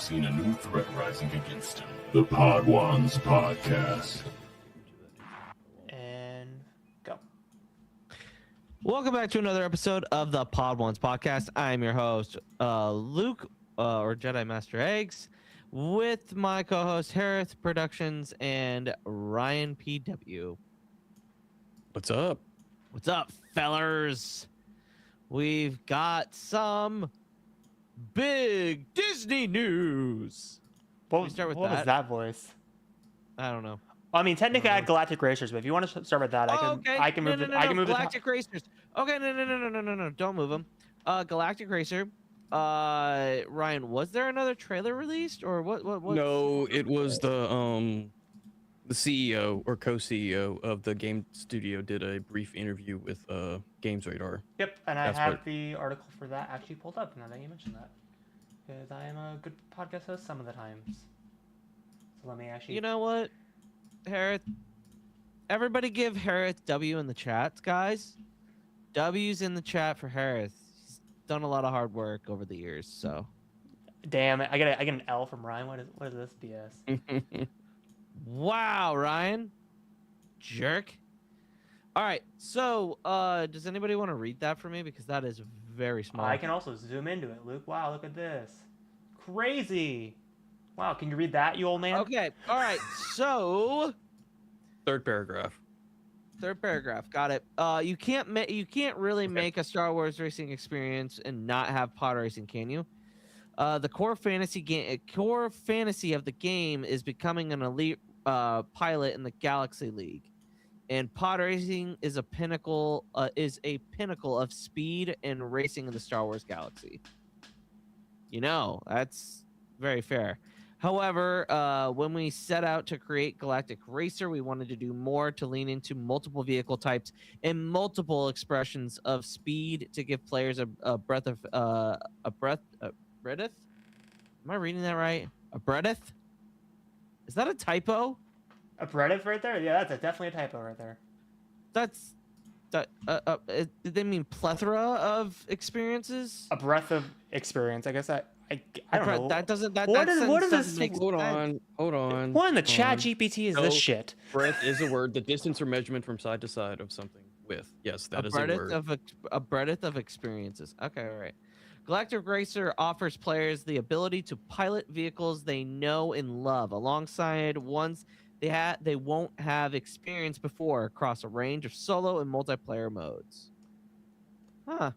seen a new threat rising against him. The Podwans Podcast. And go. Welcome back to another episode of the Podwans Podcast. I'm your host, Luke, or Jedi Master Eggs, with my co-host Hereth Productions and Ryan PW. What's up? What's up, fellers? We've got some big Disney news. What, start with what was that? that voice? I don't know. Well, I mean, technically, I had Galactic Racers, but if you want to start with that, I can move. I can move Galactic Racers. Okay, no, don't move them. Galactic Racer. Ryan, was there another trailer released or what? No, it was the CEO or co-CEO of the game studio did a brief interview with Games Radar. Yep, and I have the article for that actually pulled up now that you mentioned that, because I am a good podcast host some of the times. So let me actually. You know what, Hereth? Everybody give Hereth W in the chat, guys. W's in the chat for Hereth. He's done a lot of hard work over the years, so. Damn it! I get an L from Ryan. What is this BS? Wow, Ryan. Jerk. All right, so does anybody want to read that for me? Because that is very small. I can also zoom into it, Luke. Wow, look at this. Crazy. Wow, can you read that, you old man? Okay, all right, so... Third paragraph. Got it. You can't really make a Star Wars racing experience and not have pod racing, can you? The core fantasy of the game is becoming an elite pilot in the Galaxy League, and pod racing is a pinnacle of speed and racing in the Star Wars galaxy. You know, that's very fair. However, when we set out to create Galactic Racer, we wanted to do more to lean into multiple vehicle types and multiple expressions of speed to give players a breath. Hereth? Am I reading that right? A Hereth? Is that a typo? A Hereth right there? Yeah, that's definitely a typo right there. Did they mean plethora of experiences? A breath of experience. I guess I don't know. That doesn't. What is this? Make Hold on. What in the chat GPT is this shit? Breadth is a word. The distance or measurement from side to side of something with. Yes, that is a word. A breadth of experiences. Okay, all right. Galactic Racer offers players the ability to pilot vehicles they know and love, alongside ones they won't have experienced before, across a range of solo and multiplayer modes. Huh.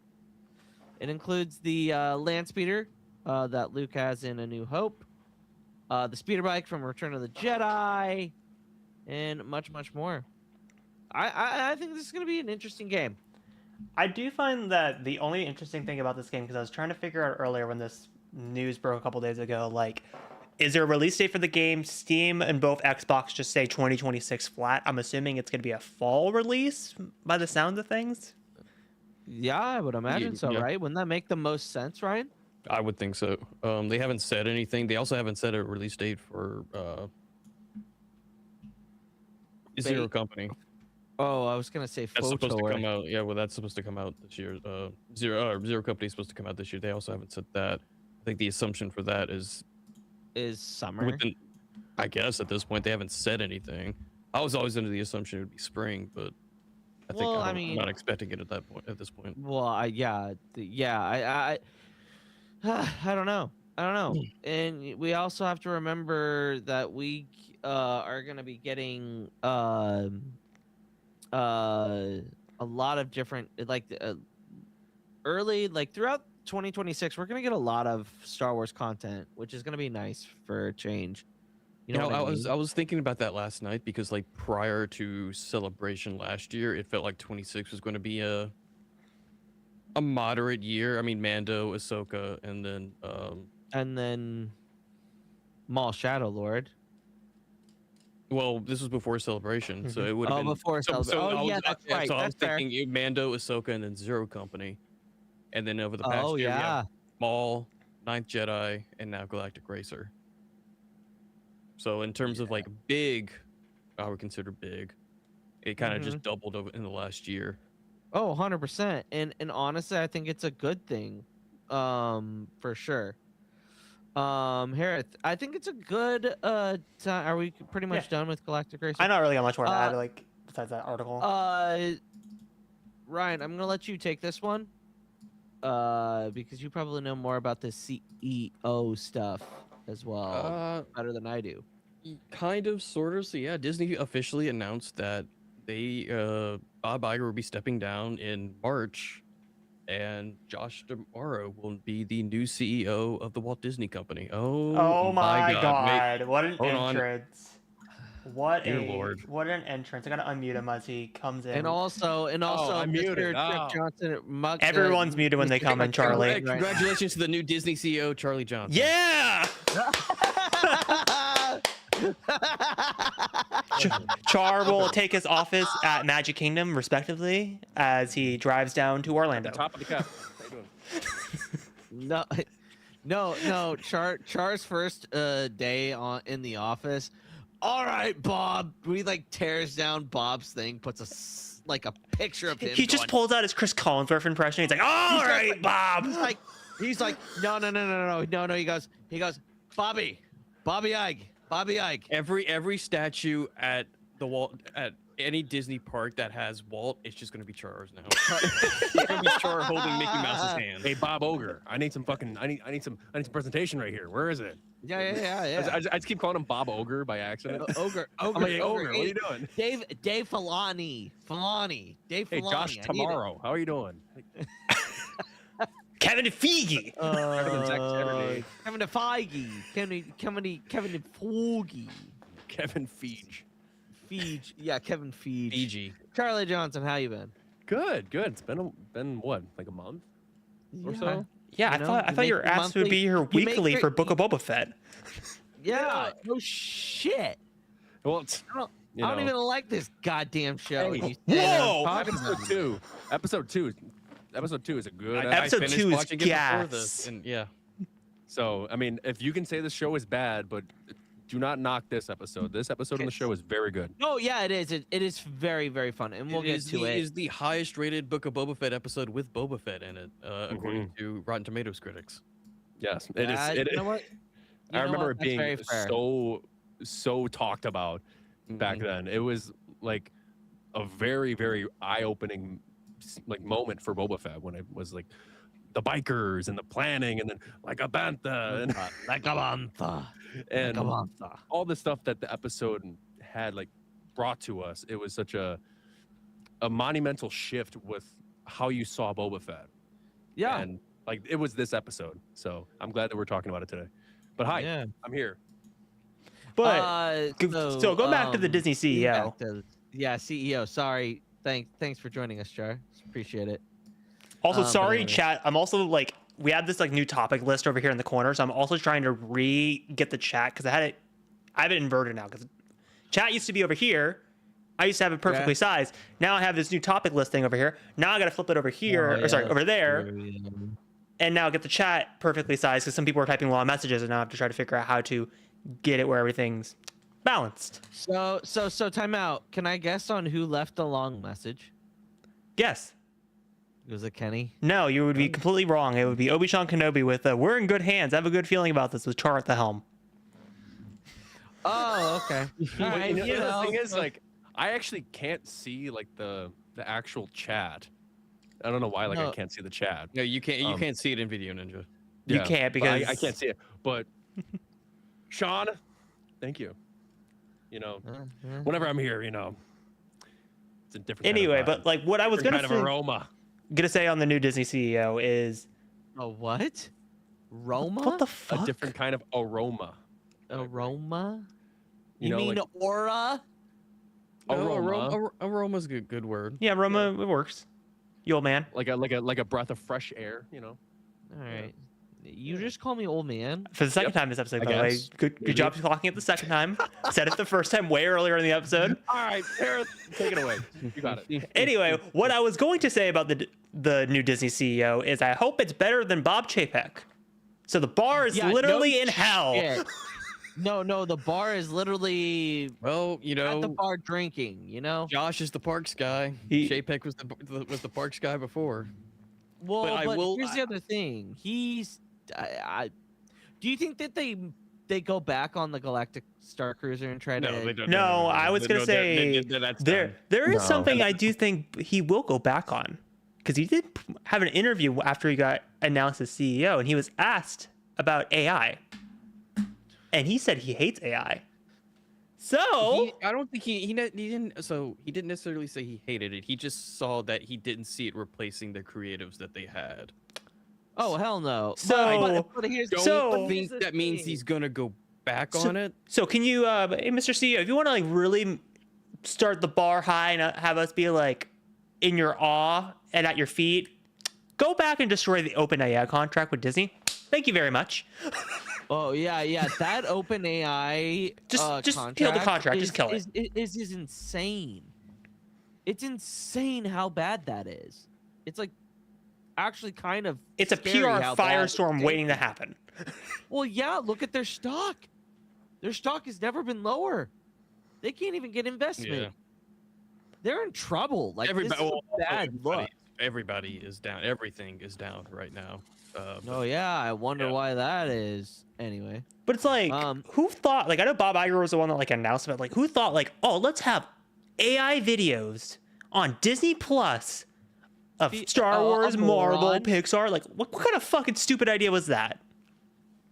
It includes the land speeder that Luke has in A New Hope, the speeder bike from Return of the Jedi, and much, much more. I think this is going to be an interesting game. I do find that the only interesting thing about this game, because I was trying to figure out earlier when this news broke a couple days ago, like, is there a release date for the game? Steam and both Xbox just say 2026 flat. I'm assuming it's going to be a fall release by the sound of things. Yeah, I would imagine so, yeah. right? Wouldn't that make the most sense, Ryan? I would think so. They haven't said anything. They also haven't set a release date for Zero Company. Oh, I was gonna say That's supposed to Photor. come out. Yeah, well, that's supposed to come out this year. Zero Company is supposed to come out this year. They also haven't said that. I think the assumption for that is summer. I guess at this point they haven't said anything. I was always under the assumption it would be spring, but I think I'm not expecting it at that point. At this point. Well, I don't know. And we also have to remember that we are gonna be getting a lot of different early throughout 2026 we're gonna get a lot of Star Wars content, which is gonna be nice for a change. You know, I was thinking about that last night because prior to Celebration last year, it felt like 26 was going to be a moderate year. I mean, Mando, Ahsoka, and then Maul Shadow Lord. Well, this was before Celebration, so it would have been before Celebration. yeah, that's right. So I That's was fair. thinking Mando, Ahsoka, and then Zero Company, and then over the past year, we yeah. have Maul, Ninth Jedi, and now Galactic Racer. So in terms of big, I would consider big. It kind of just doubled over in the last year. Oh, 100%. And honestly, I think it's a good thing, for sure. Hereth, I think it's a good time. Are we pretty much done with Galactic Racer? I not really got much more to add, like besides that article. Ryan, I'm gonna let you take this one. Because you probably know more about the CEO stuff as well, better than I do. Kind of, sort of. So yeah, Disney officially announced that they Bob Iger will be stepping down in March, and Josh D'Amaro will be the new CEO of the Walt Disney Company. Oh my God! Wait, What an hold on. entrance! What Dear a Lord. what an entrance! I gotta unmute him as he comes in. And also, I'm Mr. muted. Jeff Oh. Johnson. Everyone's muted when they come in, Charlie. Right. Congratulations to the new Disney CEO, Charlie Johnson. Yeah! Char will take his office at Magic Kingdom, respectively, as he drives down to Orlando. Top of the cup. How you doing? No. Char's first day in the office. All right, Bob. We like tears down Bob's thing, puts a picture of him. He just pulls out his Chris Collinsworth impression. He's like, "All right, Bob." He's like, no. He goes, Bobby Ike. Every statue at the Walt at any Disney park that has Walt, it's just gonna be Char's now. It's gonna be Char holding Mickey Mouse's hand. Hey, Bob Ogre. I need some presentation right here. Where is it? Yeah. I just keep calling him Bob Ogre by accident. Ogre. I'm like, Ogre, what are you doing? Dave Filani. Dave Filani. Hey, Josh Tomorrow. How are you doing? Kevin Feige. Kevin Feige. Kevin Feige. Kevin Feige. Yeah, Kevin Feige. Fiji. Charlie Johnson, how you been? Good. It's been what, like a month or so? Yeah, I thought you were asked to be here weekly for Book of Boba Fett. Yeah. No shit. Well, it's, I don't even like this goddamn show. Hey, whoa! Episode two is a good Episode finished 2 is watching it before gas. this, and yeah. So, I mean, if you can say the show is bad, but do not knock this episode. This episode on the show is very good. Oh, yeah, it is. It is very, very fun, and we'll get to it. It is the highest rated Book of Boba Fett episode with Boba Fett in it, according to Rotten Tomatoes critics. Yes, it is. You know what? I remember it That's very being fair. so talked about back then. It was like a very, very eye-opening like moment for Boba Fett when it was like the bikers and the planning, and then like a bantha and all the stuff that the episode had like brought to us. It was such a monumental shift with how you saw Boba Fett. Yeah. And like it was this episode. So I'm glad that we're talking about it today. But hi, I'm here. But so going back to the Disney CEO. CEO. Sorry. Thanks for joining us, Char. Appreciate it. Also, sorry, anyway. chat. I'm also like, we had this like new topic list over here in the corner, so I'm also trying to get the chat because I have it inverted now because chat used to be over here. I used to have it perfectly sized. Now I have this new topic list thing over here. Now I got to flip it over here, over there, and now get the chat perfectly sized because some people are typing long messages, and now I have to try to figure out how to get it where everything's balanced. So time out. Can I guess on who left the long message? Yes. Was it Kenny? No, you would be completely wrong. It would be Obi-Wan Kenobi with "We're in good hands. I have a good feeling about this" with Char at the helm. Oh, okay. All right, The thing is, like, I actually can't see like the actual chat. I don't know why. Like, I can't see the chat. No, you can't. You can't see it in Video Ninja. You can't because I can't see it. But Sean, thank you. You know, whenever I'm here, you know, it's a different. Anyway, kind of but like what I was kind of aroma. gonna say on the new Disney CEO is A what? Roma? what the fuck? A different kind of aroma. Aroma? You know, mean like, aura? Aroma's a good word. Yeah, Roma, it works. You old man. like a breath of fresh air. You know. All right. You just call me old man. For the second time this episode, I by the way. guess. Good job clocking it the second time. Said it the first time way earlier in the episode. All right, Hereth, take it away. You got it. Anyway, what I was going to say about the new Disney CEO is I hope it's better than Bob Chapek. So the bar is literally in hell. Shit. No, the bar is literally Well, you at the know, bar drinking, you know? Josh is the parks guy. Chapek was the parks guy before. Well, but here's the other thing. Do you think that they go back on the Galactic Star Cruiser and try No, to? they don't. No, I was gonna say that's there done. is No. something I do think he will go back on, because he did have an interview after he got announced as CEO, and he was asked about AI, and he said he hates AI. So I don't think he didn't. So he didn't necessarily say he hated it. He just saw that he didn't see it replacing the creatives that they had. Oh hell no! So- but here's Don't So- think that means he's gonna go back on it. So can you, hey, Mr. CEO, if you want to like really start the bar high and have us be like in your awe and at your feet, go back and destroy the OpenAI contract with Disney. Thank you very much. Oh yeah. That OpenAI Just kill the contract. Just kill it. Is insane. It's insane how bad that is. It's like actually kind of. It's a scary PR how bad it's firestorm waiting to taken. happen. Well, yeah. Look at their stock. Their stock has never been lower. They can't even get investment. Yeah. They're in trouble. Like this is a bad look. Everybody is down. Everything is down right now. Oh yeah, I wonder Yeah. why that is. Anyway, But it's like, who thought, like, I know Bob Iger was the one that like announced it, like, who thought like, oh, let's have AI videos on Disney Plus of Star Wars, a Marvel, moron. Pixar? Like, what kind of fucking stupid idea was that?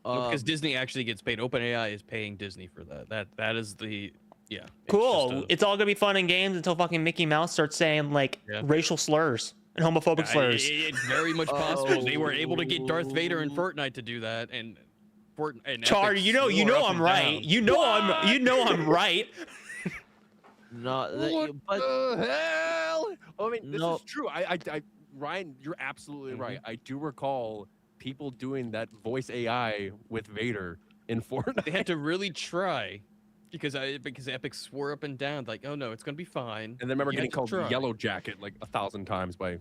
Because Disney actually gets paid. OpenAI is paying Disney for that. That is the it's Cool. just a- It's all gonna be fun and games until fucking Mickey Mouse starts saying like Yeah. racial slurs and homophobic slurs. It's very much possible. They were able to get Darth Vader and Fortnite to do that, and Char, Epic you know swore up I'm and right. down. You know I'm right. no, but the hell? I mean, this No. is true. Ryan, you're absolutely right. I do recall people doing that voice AI with Vader in Fortnite. They had to really try because Epic swore up and down like, oh no, it's gonna be fine. And then remember You getting had to called try. Yellow Jacket like 1,000 times by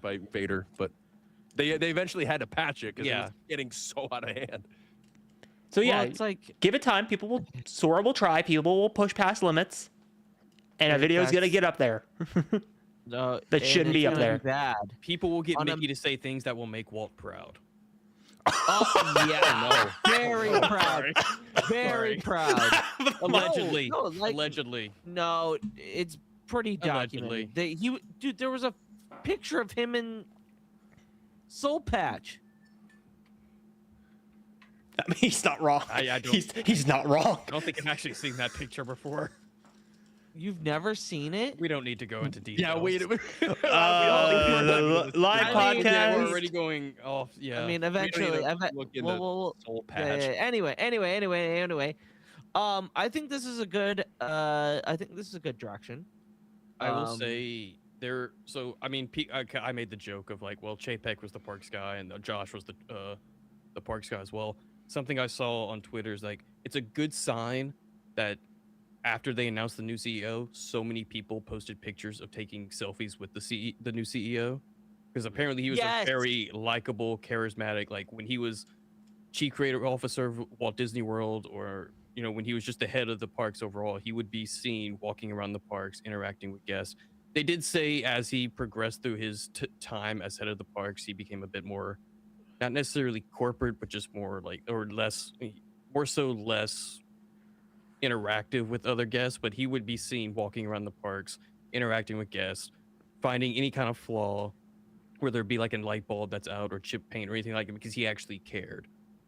Vader, but they eventually had to patch it because it Yeah. was getting so out of hand. So well, yeah, it's like give it time. Sora will try. People will push past limits, and a video's gonna get up there. no, That shouldn't be up there. Bad. People will get On a- Mickey to say things that will make Walt proud. Oh yeah, very proud, very Sorry. proud. Allegedly. No, like- Allegedly. No, it's pretty Allegedly. documented. Dude, there was a picture of him in Soul Patch. I mean, he's not wrong. I don't- He's not wrong. I don't think I've actually seen that picture before. You've never seen it? We don't need to go into details. Yeah, wait. Live I mean, Yeah, podcast. we're already going off. Yeah. I mean, We don't need eventually. to look into Soul Yeah, Patch. yeah, Anyway. I think this is a good. I think this is a good direction. I will say there. So I mean, I made the joke of like, well, Chapek was the parks guy and Josh was the parks guy as well. Something I saw on Twitter is like, it's a good sign that after they announced the new CEO, so many people posted pictures of taking selfies with the new CEO, because apparently he was Yes. a very likable, charismatic. Like when he was chief creative officer of Walt Disney World, or when he was just the head of the parks overall, he would be seen walking around the parks, interacting with guests. They did say as he progressed through his time as head of the parks, he became a bit more, not necessarily corporate, but just more like, or less interactive with other guests. But he would be seen walking around the parks, interacting with guests, finding any kind of flaw, whether it be like a light bulb that's out or chip paint or anything like it, because he actually cared.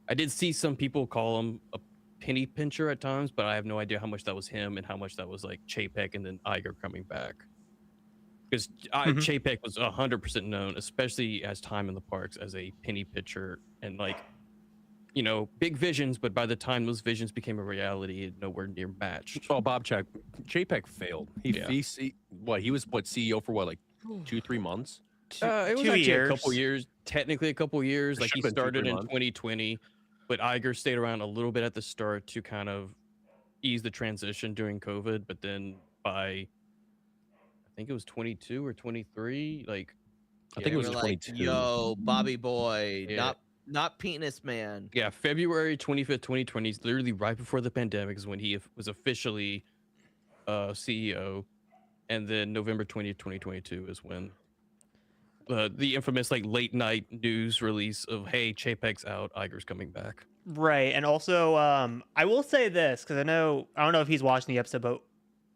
I did see some people call him a penny pincher at times, but I have no idea how much that was him and how much that was like Chapek and then Iger coming back. Because Chapek was 100% known, especially as time in the parks, as a penny pitcher and like, big visions. But by the time those visions became a reality, it nowhere near matched. Oh, Bob Chapek failed. He was CEO for like 2-3 months. It was 2 actually years. a couple years, technically a couple years. It Like he should've been 2-3 started in months. 2020, but Iger stayed around a little bit at the start to kind of ease the transition during COVID. But then by, I think it was 22 or 23, like I think it was They were like, 22. yo, Bobby boy, Yeah. not penis man. yeah, February 25th, 2020, literally right before the pandemic is when he was officially CEO. And then November 20th, 2022 is when the infamous like late night news release of, hey, Chapek's out, Iger's coming back. Right, and also, I will say this because I don't know if he's watching the episode, but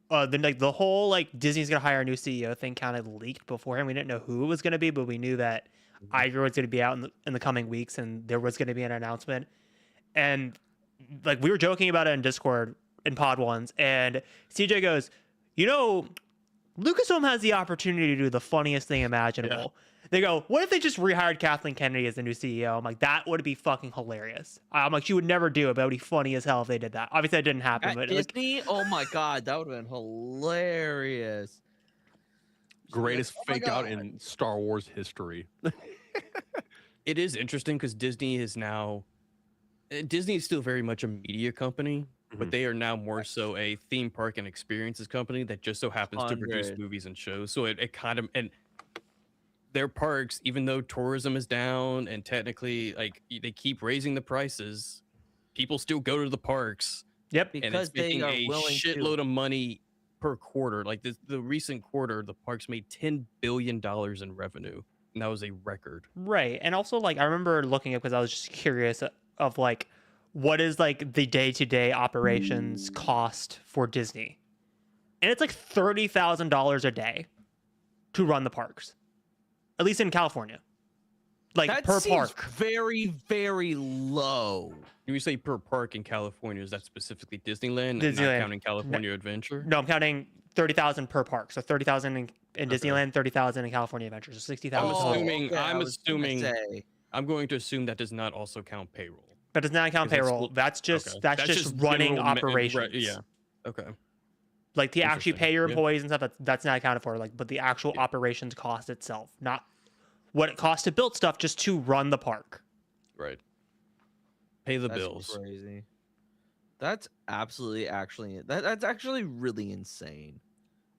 the whole like Disney's gonna hire a new CEO thing kind of leaked beforehand. We didn't know who it was gonna be, but we knew that Iger was gonna be out in the coming weeks, and there was gonna be an announcement. And like we were joking about it in Discord in Pod Ones, and CJ goes, Lucasfilm has the opportunity to do the funniest thing imaginable. They go, what if they just rehired Kathleen Kennedy as the new CEO? I'm like, that would be fucking hilarious. I'm like, she would never do it, but it would be funny as hell if they did that. Obviously, that didn't happen. At But Disney, oh my god, that would have been hilarious. Greatest Oh my fake out God. in Star Wars history. It is interesting because Disney is still very much a media company, but Mhm. they are now more so a theme park and experiences company that just so happens to produce 100. movies and shows. So it kind of, and their parks, even though tourism is down and technically like they keep raising the prices, people still go to the parks yep, and Because it's they making are a willing shitload to. of money per quarter. Like the recent quarter, the parks made $10 billion in revenue, and that was a record. right. And also, like, I remember looking up because I was just curious of like, what is like the day-to-day operations cost for Disney? And it's like $30,000 a day to run the parks, at least in California, like That per seems park. very, very low. When you say per park in California, is that specifically Disneyland, Disneyland. not counting California Adventure? No, I'm counting 30,000 per park. So 30,000 in Disneyland, 30,000 in California Adventure. So 60,000 I'm total. assuming- okay, I'm I was gonna assuming- say. I'm going to assume that does not also count payroll. That does not count 'Cause that's payroll. still- That's just okay. that's just running general operations. yeah. Okay. Like to actually Interesting. pay your Yeah. employees and stuff. That's not accounted for. Like, but the actual operations cost itself, not what it costs to build stuff, just to run the park. Right. Pay the That's bills. crazy. That's absolutely that's actually really insane.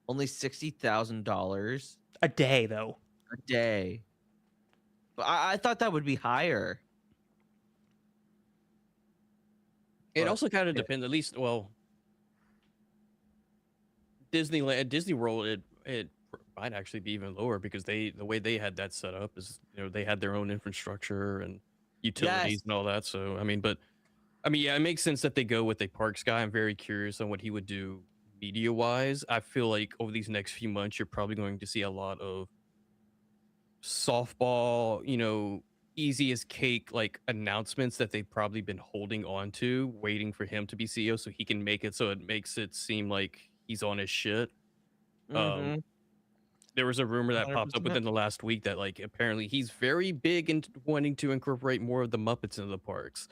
Only $60,000 A day though. a day. But I thought that would be higher. It But- also kind of yeah. depends. At least, well, Disney World, it might actually be even lower because the way they had that set up is they had their own infrastructure and utilities Yes. and all that. So yeah, it makes sense that they go with a parks guy. I'm very curious on what he would do media wise. I feel like over these next few months, you're probably going to see a lot of softball, easy as cake like announcements that they've probably been holding on to, waiting for him to be CEO so he can make it so it makes it seem like he's on his shit. Mhm. There was a rumor that popped up 100%. within the last week that like apparently he's very big into wanting to incorporate more of the Muppets into the parks.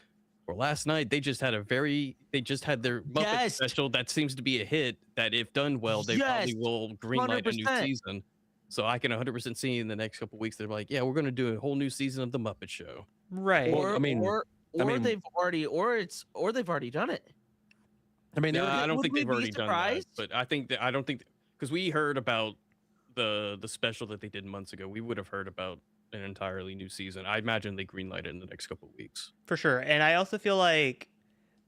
Or last night they just had their Muppet Yes. special that seems to be a hit. That if done well, they probably Yes. will greenlight a new 100%. season. So I can 100% see in the next couple weeks they're like, yeah, we're going to do a whole new season of the Muppet Show. Right. Well, Or I mean- they've already they've already done it. I mean, No, I don't would think we they've be already done that. surprised? But I don't think because we heard about the special that they did months ago. We would have heard about an entirely new season. I imagine they greenlight it in the next couple of weeks. For sure. And I also feel like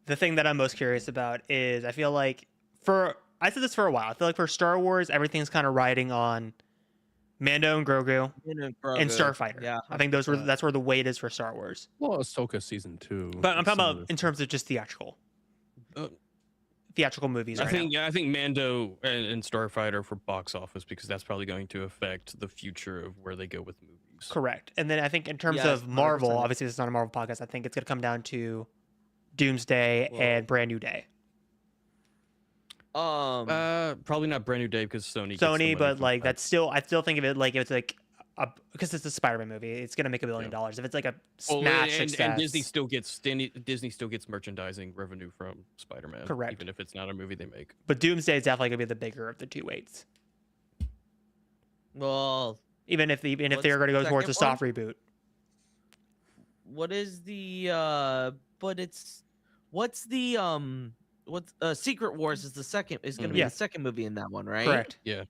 the thing that I'm most curious about is I feel like I said this for a while. I feel like for Star Wars, everything's kind of riding on Mando and Grogu and Starfighter. Yeah, I think that's where the weight is for Star Wars. well, Ahsoka season 2. But I'm talking some of about the- in terms of just theatrical movies. I Right think now. I think Mando and Starfighter for box office because that's probably going to affect the future of where they go with movies. Correct. And then I think in terms Yes, of Marvel, 100%. obviously this is not a Marvel podcast. I think it's going to come down to Doomsday and Brand New Day. Probably not Brand New Day because Sony. gets the money Sony, but from like that. that's still I still think of it like if it's like because it's a Spider-Man movie, it's gonna make $1 billion. If it's like a Well, smash and success, Disney still gets merchandising revenue from Spider-Man. Correct. Even if it's not a movie they make. but Doomsday is definitely gonna be the bigger of the two weights. Well, Even if What's they're gonna go the towards a second soft reboot. what is the Secret Wars is going to be Yeah. the second movie in that one, right? Correct. Yeah.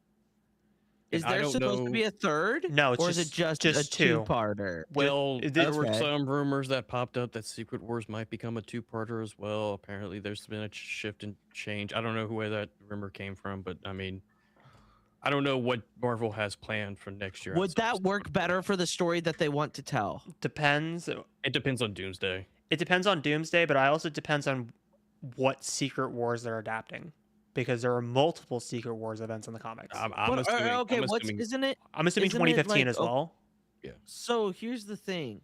Is And I there don't supposed to know- be a third? No, it's or is it just a two. two-parter? Well, it there did- were Okay. some rumors that popped up that Secret Wars might become a two-parter as well. Apparently, there's been a shift and change. I don't know where that rumor came from, but I mean, I don't know what Marvel has planned for next year. Would outside that of work Secret better Wars. for the story that they want to tell? Depends. It depends on Doomsday. it depends on Doomsday, but I also depends on what Secret Wars they're adapting, because there are multiple Secret Wars events in the comics. I'm assuming. okay, I'm what's assuming, isn't it? I'm assuming isn't it 2015 like, as well. So here's the thing,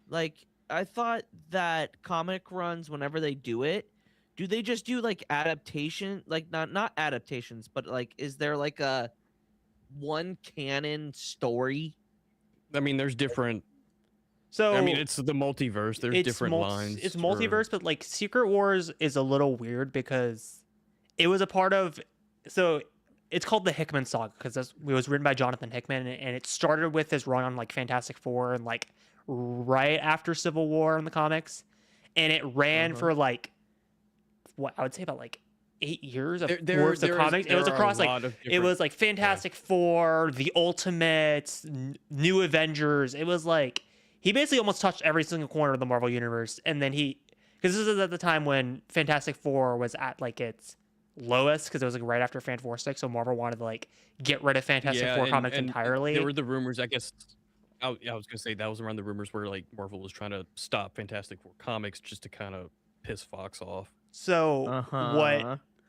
like I thought that comic runs, whenever they do it, do they just do like adaptation, like not adaptations, but like is there like a one canon story? I mean, there's different. So I mean, it's the multiverse. There's different lines. It's for- multiverse, but like Secret Wars is a little weird because it was a part of. So it's called the Hickman Saga because it was written by Jonathan Hickman, and it started with his run on like Fantastic Four and like right after Civil War in the comics, and it ran for like what I would say about like 8 years of worth of comics. It was across like it was like Fantastic Four, the Ultimates, New Avengers. It was like he basically almost touched every single corner of the Marvel universe, and then because this is at the time when Fantastic Four was at like its lowest, because it was like right after Fan 6, so Marvel wanted to like get rid of Fantastic Four comics entirely. There were the rumors, I guess. I was gonna say that was around the rumors where like Marvel was trying to stop Fantastic Four comics just to kind of piss Fox off. So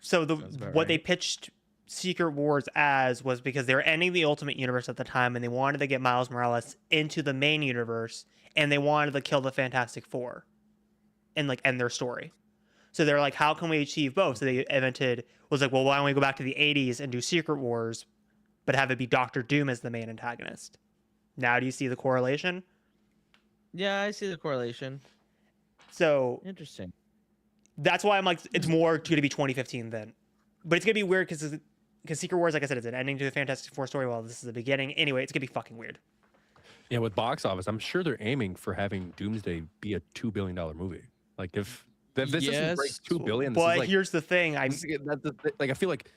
Sounds about what they right. pitched Secret Wars as was because they were ending the Ultimate Universe at the time, and they wanted to get Miles Morales into the main universe, and they wanted to kill the Fantastic Four and like end their story. So they're like, how can we achieve both? So they was like, well, why don't we go back to the 80s and do Secret Wars, but have it be Doctor Doom as the main antagonist? Now do you see the correlation? Yeah, I see the correlation. So Interesting. that's why I'm like, it's more going to be 2015 then. But it's going to be weird because Secret Wars, like I said, is an ending to the Fantastic Four story. Well, this is the beginning. Anyway, it's going to be fucking weird. Yeah, with box office, I'm sure they're aiming for having Doomsday be a $2 billion movie. Like if this doesn't break Yes, 2 billion, this But is like, here's the thing. like I feel like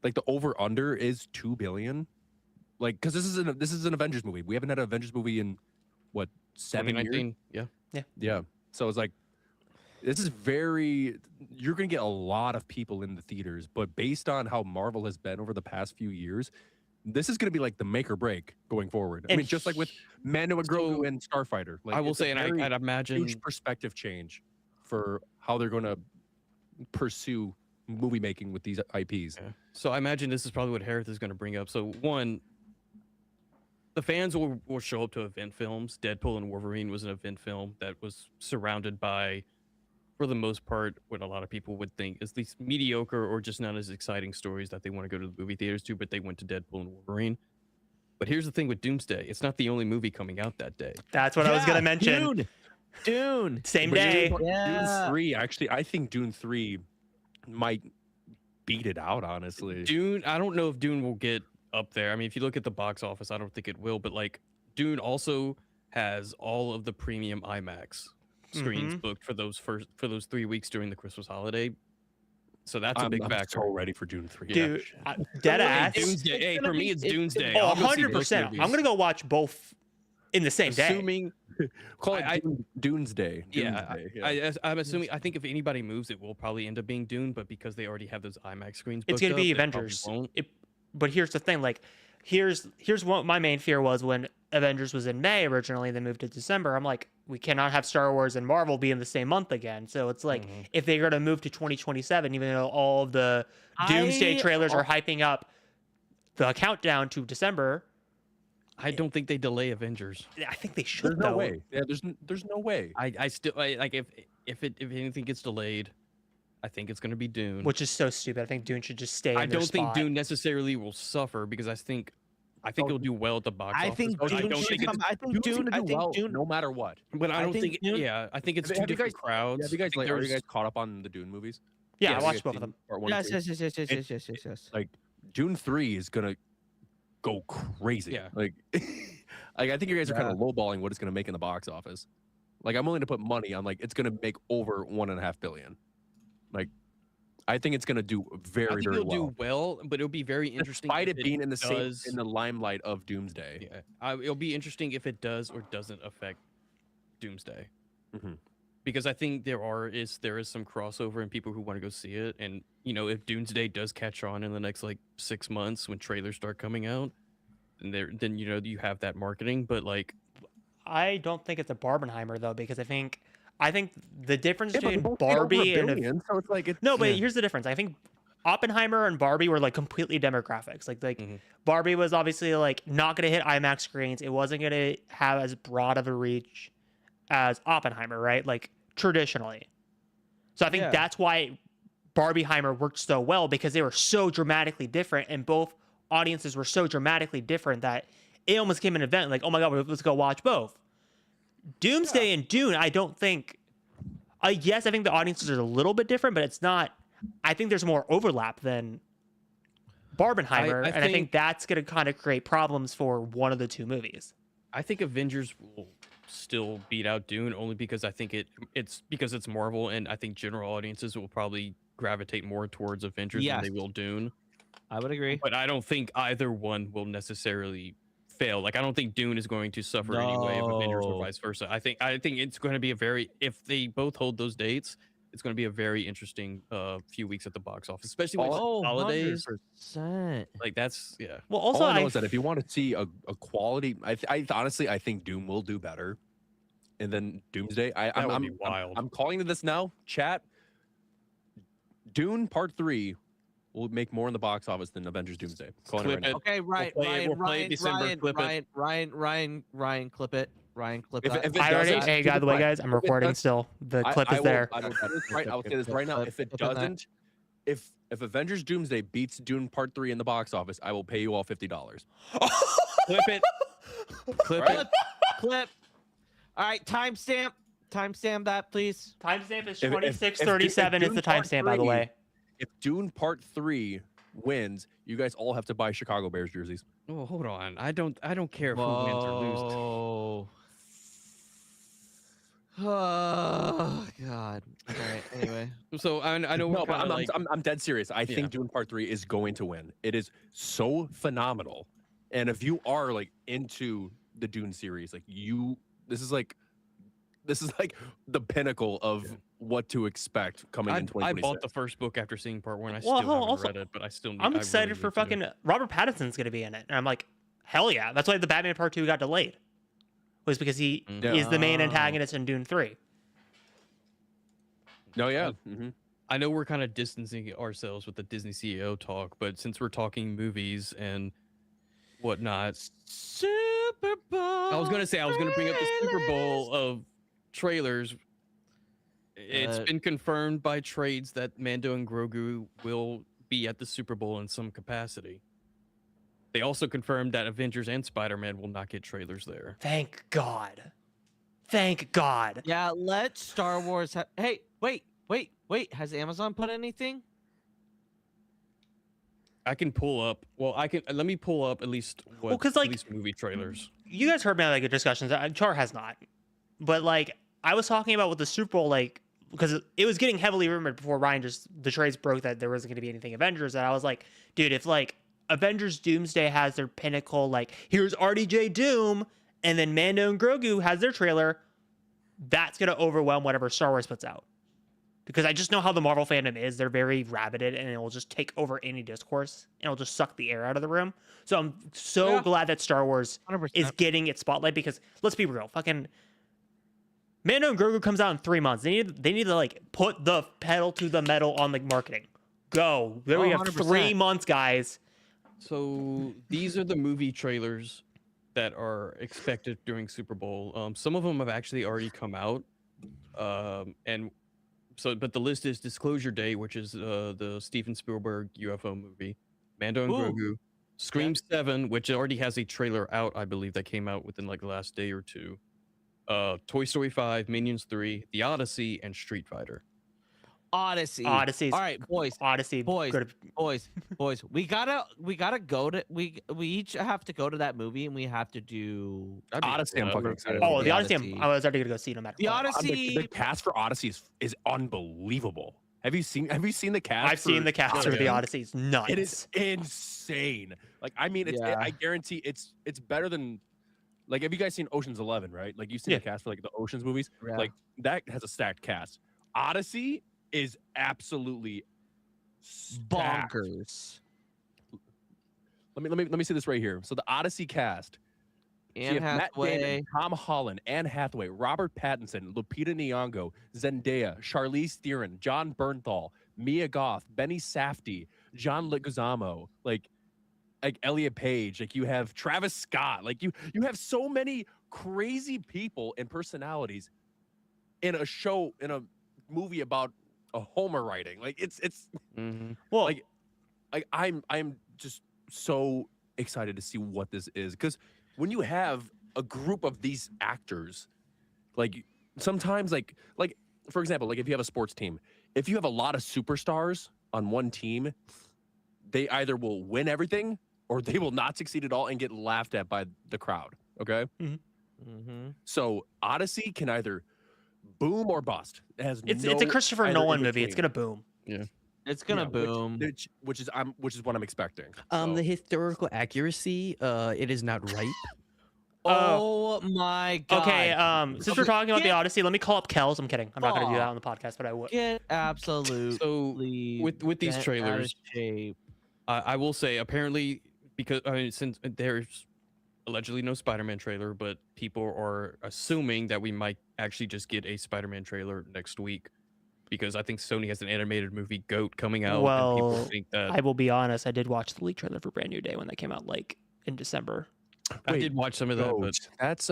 the over under is 2 billion. Like because this is an Avengers movie. We haven't had an Avengers movie in what 7 years. 2019. Yeah. Yeah. So it's like this is you're going to get a lot of people in the theaters, but based on how Marvel has been over the past few years, this is going to be like the make or break going forward. I And mean, just like with Mando and Grogu and Starfighter. Like I will it's a say, and very I'd imagine huge perspective change for how they're going to pursue movie making with these IPs. Yeah. So I imagine this is probably what Hereth is going to bring up. So one, the fans will show up to event films. Deadpool and Wolverine was an event film that was surrounded by, for the most part, what a lot of people would think is these mediocre or just not as exciting stories that they want to go to the movie theaters to, but they went to Deadpool and Wolverine. But here's the thing with Doomsday. It's not the only movie coming out that day. That's what I was going to mention. Dune. Same But day. Dune 3, actually, I think Dune 3 might beat it out, honestly. Dune, I don't know if Dune will get up there. I mean, if you look at the box office, I don't think it will, but like Dune also has all of the premium IMAX screens booked for those 3 weeks during the Christmas holiday. So that's a big I'm factor. so ready for Dune 3. Dude, dead ass. Doomsday. Hey, for me, it's Doomsday. Oh, I'll go see both 100%. movies. I'm going to go watch both in the same day. Assuming, Call it Doomsday. yeah, Doomsday. I'm assuming. I think if anybody moves, it will probably end up being Dune. But because they already have those IMAX screens, It's going to be booked up, it probably Avengers. won't. But here's the thing. Like, here's what my main fear was when Avengers was in May originally, then moved to December. I'm like, we cannot have Star Wars and Marvel be in the same month again. So it's like, if they're going to move to 2027, even though all of the Doomsday trailers are hyping up the countdown to December, I don't think they delay Avengers. I think they should. There's no though. way. Yeah, there's no way. I still like if anything gets delayed, I think it's going to be Dune. Which is so stupid. I think Dune should just stay. I in their don't think spot. Dune necessarily will suffer because I think it'll do well at the box I office. think but I Dune don't should think come. I think Dune. I think Dune. no matter what. But I I don't think think. Dune- Yeah, I think it's Have two you different guys- crowds. Have you guys I think are you there's- guys caught up on the Dune movies? Yeah, Have I you watched guys both of seen them. part one and Yes, two? yes. Like Dune 3 is gonna go crazy. Yeah. Like I think you guys are kind of lowballing what it's gonna make in the box office. Like I'm willing to put money on like it's gonna make over 1.5 billion. Like I think it's gonna do I very think very it'll well. do well, but it'll be very interesting. Despite if it being in the does, same in the limelight of Doomsday. Yeah, it'll be interesting if it does or doesn't affect Doomsday. Mhm. Because I think there is some crossover in people who want to go see it, and if Doomsday does catch on in the next like 6 months when trailers start coming out, then you have that marketing. But like, I don't think it's a Barbenheimer though, because I think I think the difference Yeah, but they between both made over Barbie $1 and billion, so it's like it's no, but Yeah. here's the difference. I think Oppenheimer and Barbie were like completely demographics. Like Mhm. Barbie was obviously like not gonna hit IMAX screens. It wasn't gonna have as broad of a reach as Oppenheimer, right? Like traditionally. So I think Yeah. that's why Barbieheimer worked so well because they were so dramatically different, and both audiences were so dramatically different that it almost became an event. Like, oh my god, let's go watch both. Doomsday and Dune, I don't think. Yes, I think the audiences are a little bit different, but it's not. I think there's more overlap than Barbenheimer, I and I think that's going to kind of create problems for one of the two movies. I think Avengers will still beat out Dune only because I think it's because it's Marvel, and I think general audiences will probably gravitate more towards Avengers than they Yes. will Dune. I would agree. But I don't think either one will necessarily fail. Like I don't think Dune is going to suffer any way of Avengers or No. vice versa. I think it's going to be a very if they both hold those dates, it's going to be a very interesting few weeks at the box office, especially with holidays. 100%. Like that's yeah. Well, also, all I know is that if you want to see a quality, I honestly I think Doom will do better, and then Doomsday. That would be wild. I'm calling to this now, chat. Dune Part 3 will make more in the box office than Avengers Doomsday. Calling it right Clip now. Okay, play it- we'll play it December, clip it. Ryan, clip it. Ryan, clip If that. it I already. doesn't, Hey, keep by it the way, quiet. guys, I'm If it recording does- still. The clip is will- there. I will say this right. I will say this right now. If it Clip on that. doesn't, if Avengers Doomsday beats Dune Part 3 in the box office, I will pay you all $50. Clip it. Clip Right? it. Clip. All right, timestamp. Timestamp that, please. Timestamp is If- if- 26:37 is Dune the Part timestamp, by the 3 way. If Dune Part 3 wins, you guys all have to buy Chicago Bears jerseys. Oh, hold on. I don't care if who wins or loses. Whoa. Oh God. All right. Anyway. So I know we're No, but kind of like I'm dead serious. I Yeah. think Dune Part 3 is going to win. It is so phenomenal. And if you are like into the Dune series, like this is like the pinnacle of what to expect coming in I 2026. bought the first book after seeing part one. I Well, still haven't also, read it, but I still need. I'm I excited really for need to. fucking Robert Pattinson's gonna be in it, and I'm like, hell yeah! That's why the Batman Part 2 got delayed, was because he Yeah. is the main Oh. antagonist in Dune 3. No, yeah. hmm I know we're kind of distancing ourselves with the Disney CEO talk, but since we're talking movies and whatnot, Super Bowl. I was gonna bring up the Super Bowl of trailers. It's been confirmed by trades that Mando and Grogu will be at the Super Bowl in some capacity. They also confirmed that Avengers and Spider-Man will not get trailers there. Thank God. Thank God. Yeah, let Star Wars. Hey, wait. Has Amazon put anything? I can pull up. Well, I can. Let me pull up at least what. Well, 'cause, like, at least movie trailers. You guys heard me like discussions. Char has not, but like I was talking about with the Super Bowl, like because it was getting heavily rumored before the trades broke that there wasn't going to be anything Avengers. And I was like, dude, if like Avengers Doomsday has their pinnacle, like here's RDJ Doom, and then Mando and Grogu has their trailer, that's going to overwhelm whatever Star Wars puts out. Because I just know how the Marvel fandom is. They're very rabbited, and it will just take over any discourse, and it'll just suck the air out of the room. So I'm so glad that Star Wars 100%. is getting its spotlight, because let's be real, fucking Mando and Grogu comes out in 3 months. They need to like put the pedal to the metal on the marketing. Go. There we have 100%. 3 months, guys. So these are the movie trailers that are expected during Super Bowl. Some of them have actually already come out, and so but the list is Disclosure Day, which is the Steven Spielberg UFO movie, Mando and Ooh. Grogu, Scream 7, which already has a trailer out, I believe, that came out within like the last day or two. Toy Story 5, Minions 3, The Odyssey, and Street Fighter. Odyssey. Odyssey's All right, boys. Odyssey. Boys. Good. Boys. We gotta go to we each have to go to that movie, and we have to do That'd be Odyssey, I'm fun. fucking excited Oh, about. the Odyssey. Odyssey. I was already gonna go see no matter The what. Odyssey. The cast for Odyssey is unbelievable. Have you seen the cast? I've seen the cast for the Odyssey. It's nuts. It is insane. Like I mean, Yeah. I guarantee it's better than. Like, have you guys seen Ocean's 11? Right? Like you've seen Yeah. the cast for like the Ocean's movies. Yeah. Like that has a stacked cast. Odyssey is absolutely stacked. bonkers. Let me see this right here. So the Odyssey cast So you Anne have Matt Hathaway. Damon, Tom Holland, Anne Hathaway, Robert Pattinson, Lupita Nyong'o, Zendaya, Charlize Theron, John Bernthal, Mia Goth, Benny Safdie, John Leguizamo, like Elliot Page, like you have Travis Scott, like you have so many crazy people and personalities in a show, in a movie about a Homer writing. Like it's Well, like I'm just so excited to see what this is, because when you have a group of these actors, like sometimes like for example, like if you have a sports team, if you have a lot of superstars on one team, they either will win everything or they will not succeed at all and get laughed at by the crowd. Okay. So Odyssey can either boom or bust. It has it's no a Christopher either Nolan in movie. It's between. gonna boom. Yeah. It's gonna Yeah, boom. which is what I'm expecting. So, The historical accuracy, it is not ripe. Oh my god. Okay, since we're talking about the Get Odyssey, let me call up Kells. I'm kidding. I'm not gonna do that on the podcast, but I would. Get absolutely So with these bent out of trailers, shape. I will say apparently, because I mean, since there's allegedly no Spider-Man trailer, but people are assuming that we might actually just get a Spider-Man trailer next week, because I think Sony has an animated movie Goat coming out, and people Well, think that I will be honest. I did watch the leak trailer for Brand New Day when that came out, like in December. I Wait, did watch some of that, but that's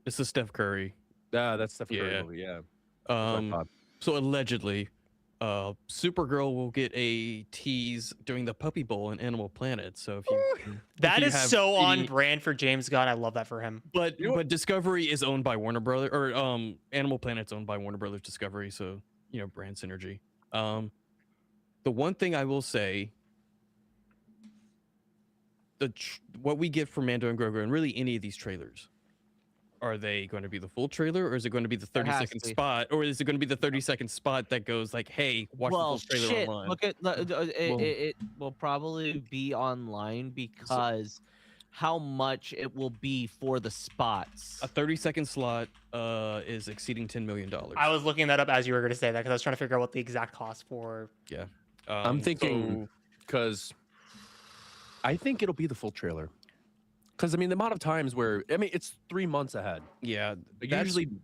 it's the Steph Curry. that's the Yeah. movie, yeah. So allegedly, Supergirl will get a tease during the Puppy Bowl in Animal Planet. So if you That you is have so on any- brand for James Gunn. I love that for him. But Discovery is owned by Warner Brothers, or Animal Planet's owned by Warner Brothers Discovery, so brand synergy. The one thing I will say, what we get from Mando and Grogu, and really any of these trailers, are they going to be the full trailer, or is it going to be the 30-second to be. spot, or is it going to be the 30-second spot that goes like, "Hey, watch the full trailer shit. online"? Look at it will probably be online because how much it will be for the spots. A 30-second slot is exceeding $10 million. I was looking that up as you were going to say that because I was trying to figure out what the exact cost for. Yeah. I'm thinking because I think it'll be the full trailer. Because I mean, the amount of times where it's 3 months ahead. Yeah, Like,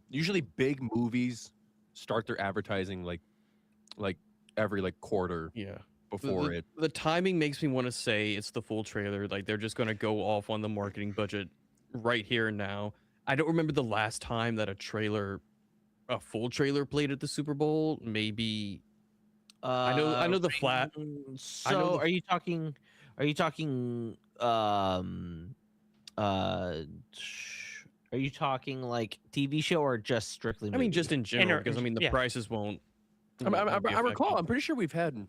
usually big movies start their advertising like every quarter yeah. before it. The timing makes me want to say it's the full trailer. Like they're just going to go off on the marketing budget right here and now. I don't remember the last time that a full trailer played at the Super Bowl. Maybe I know the flat. So are you talking are you talking like TV show or just strictly I mean, movie? just in general, because I mean the yeah. prices won't. I recall. I'm pretty sure we've had.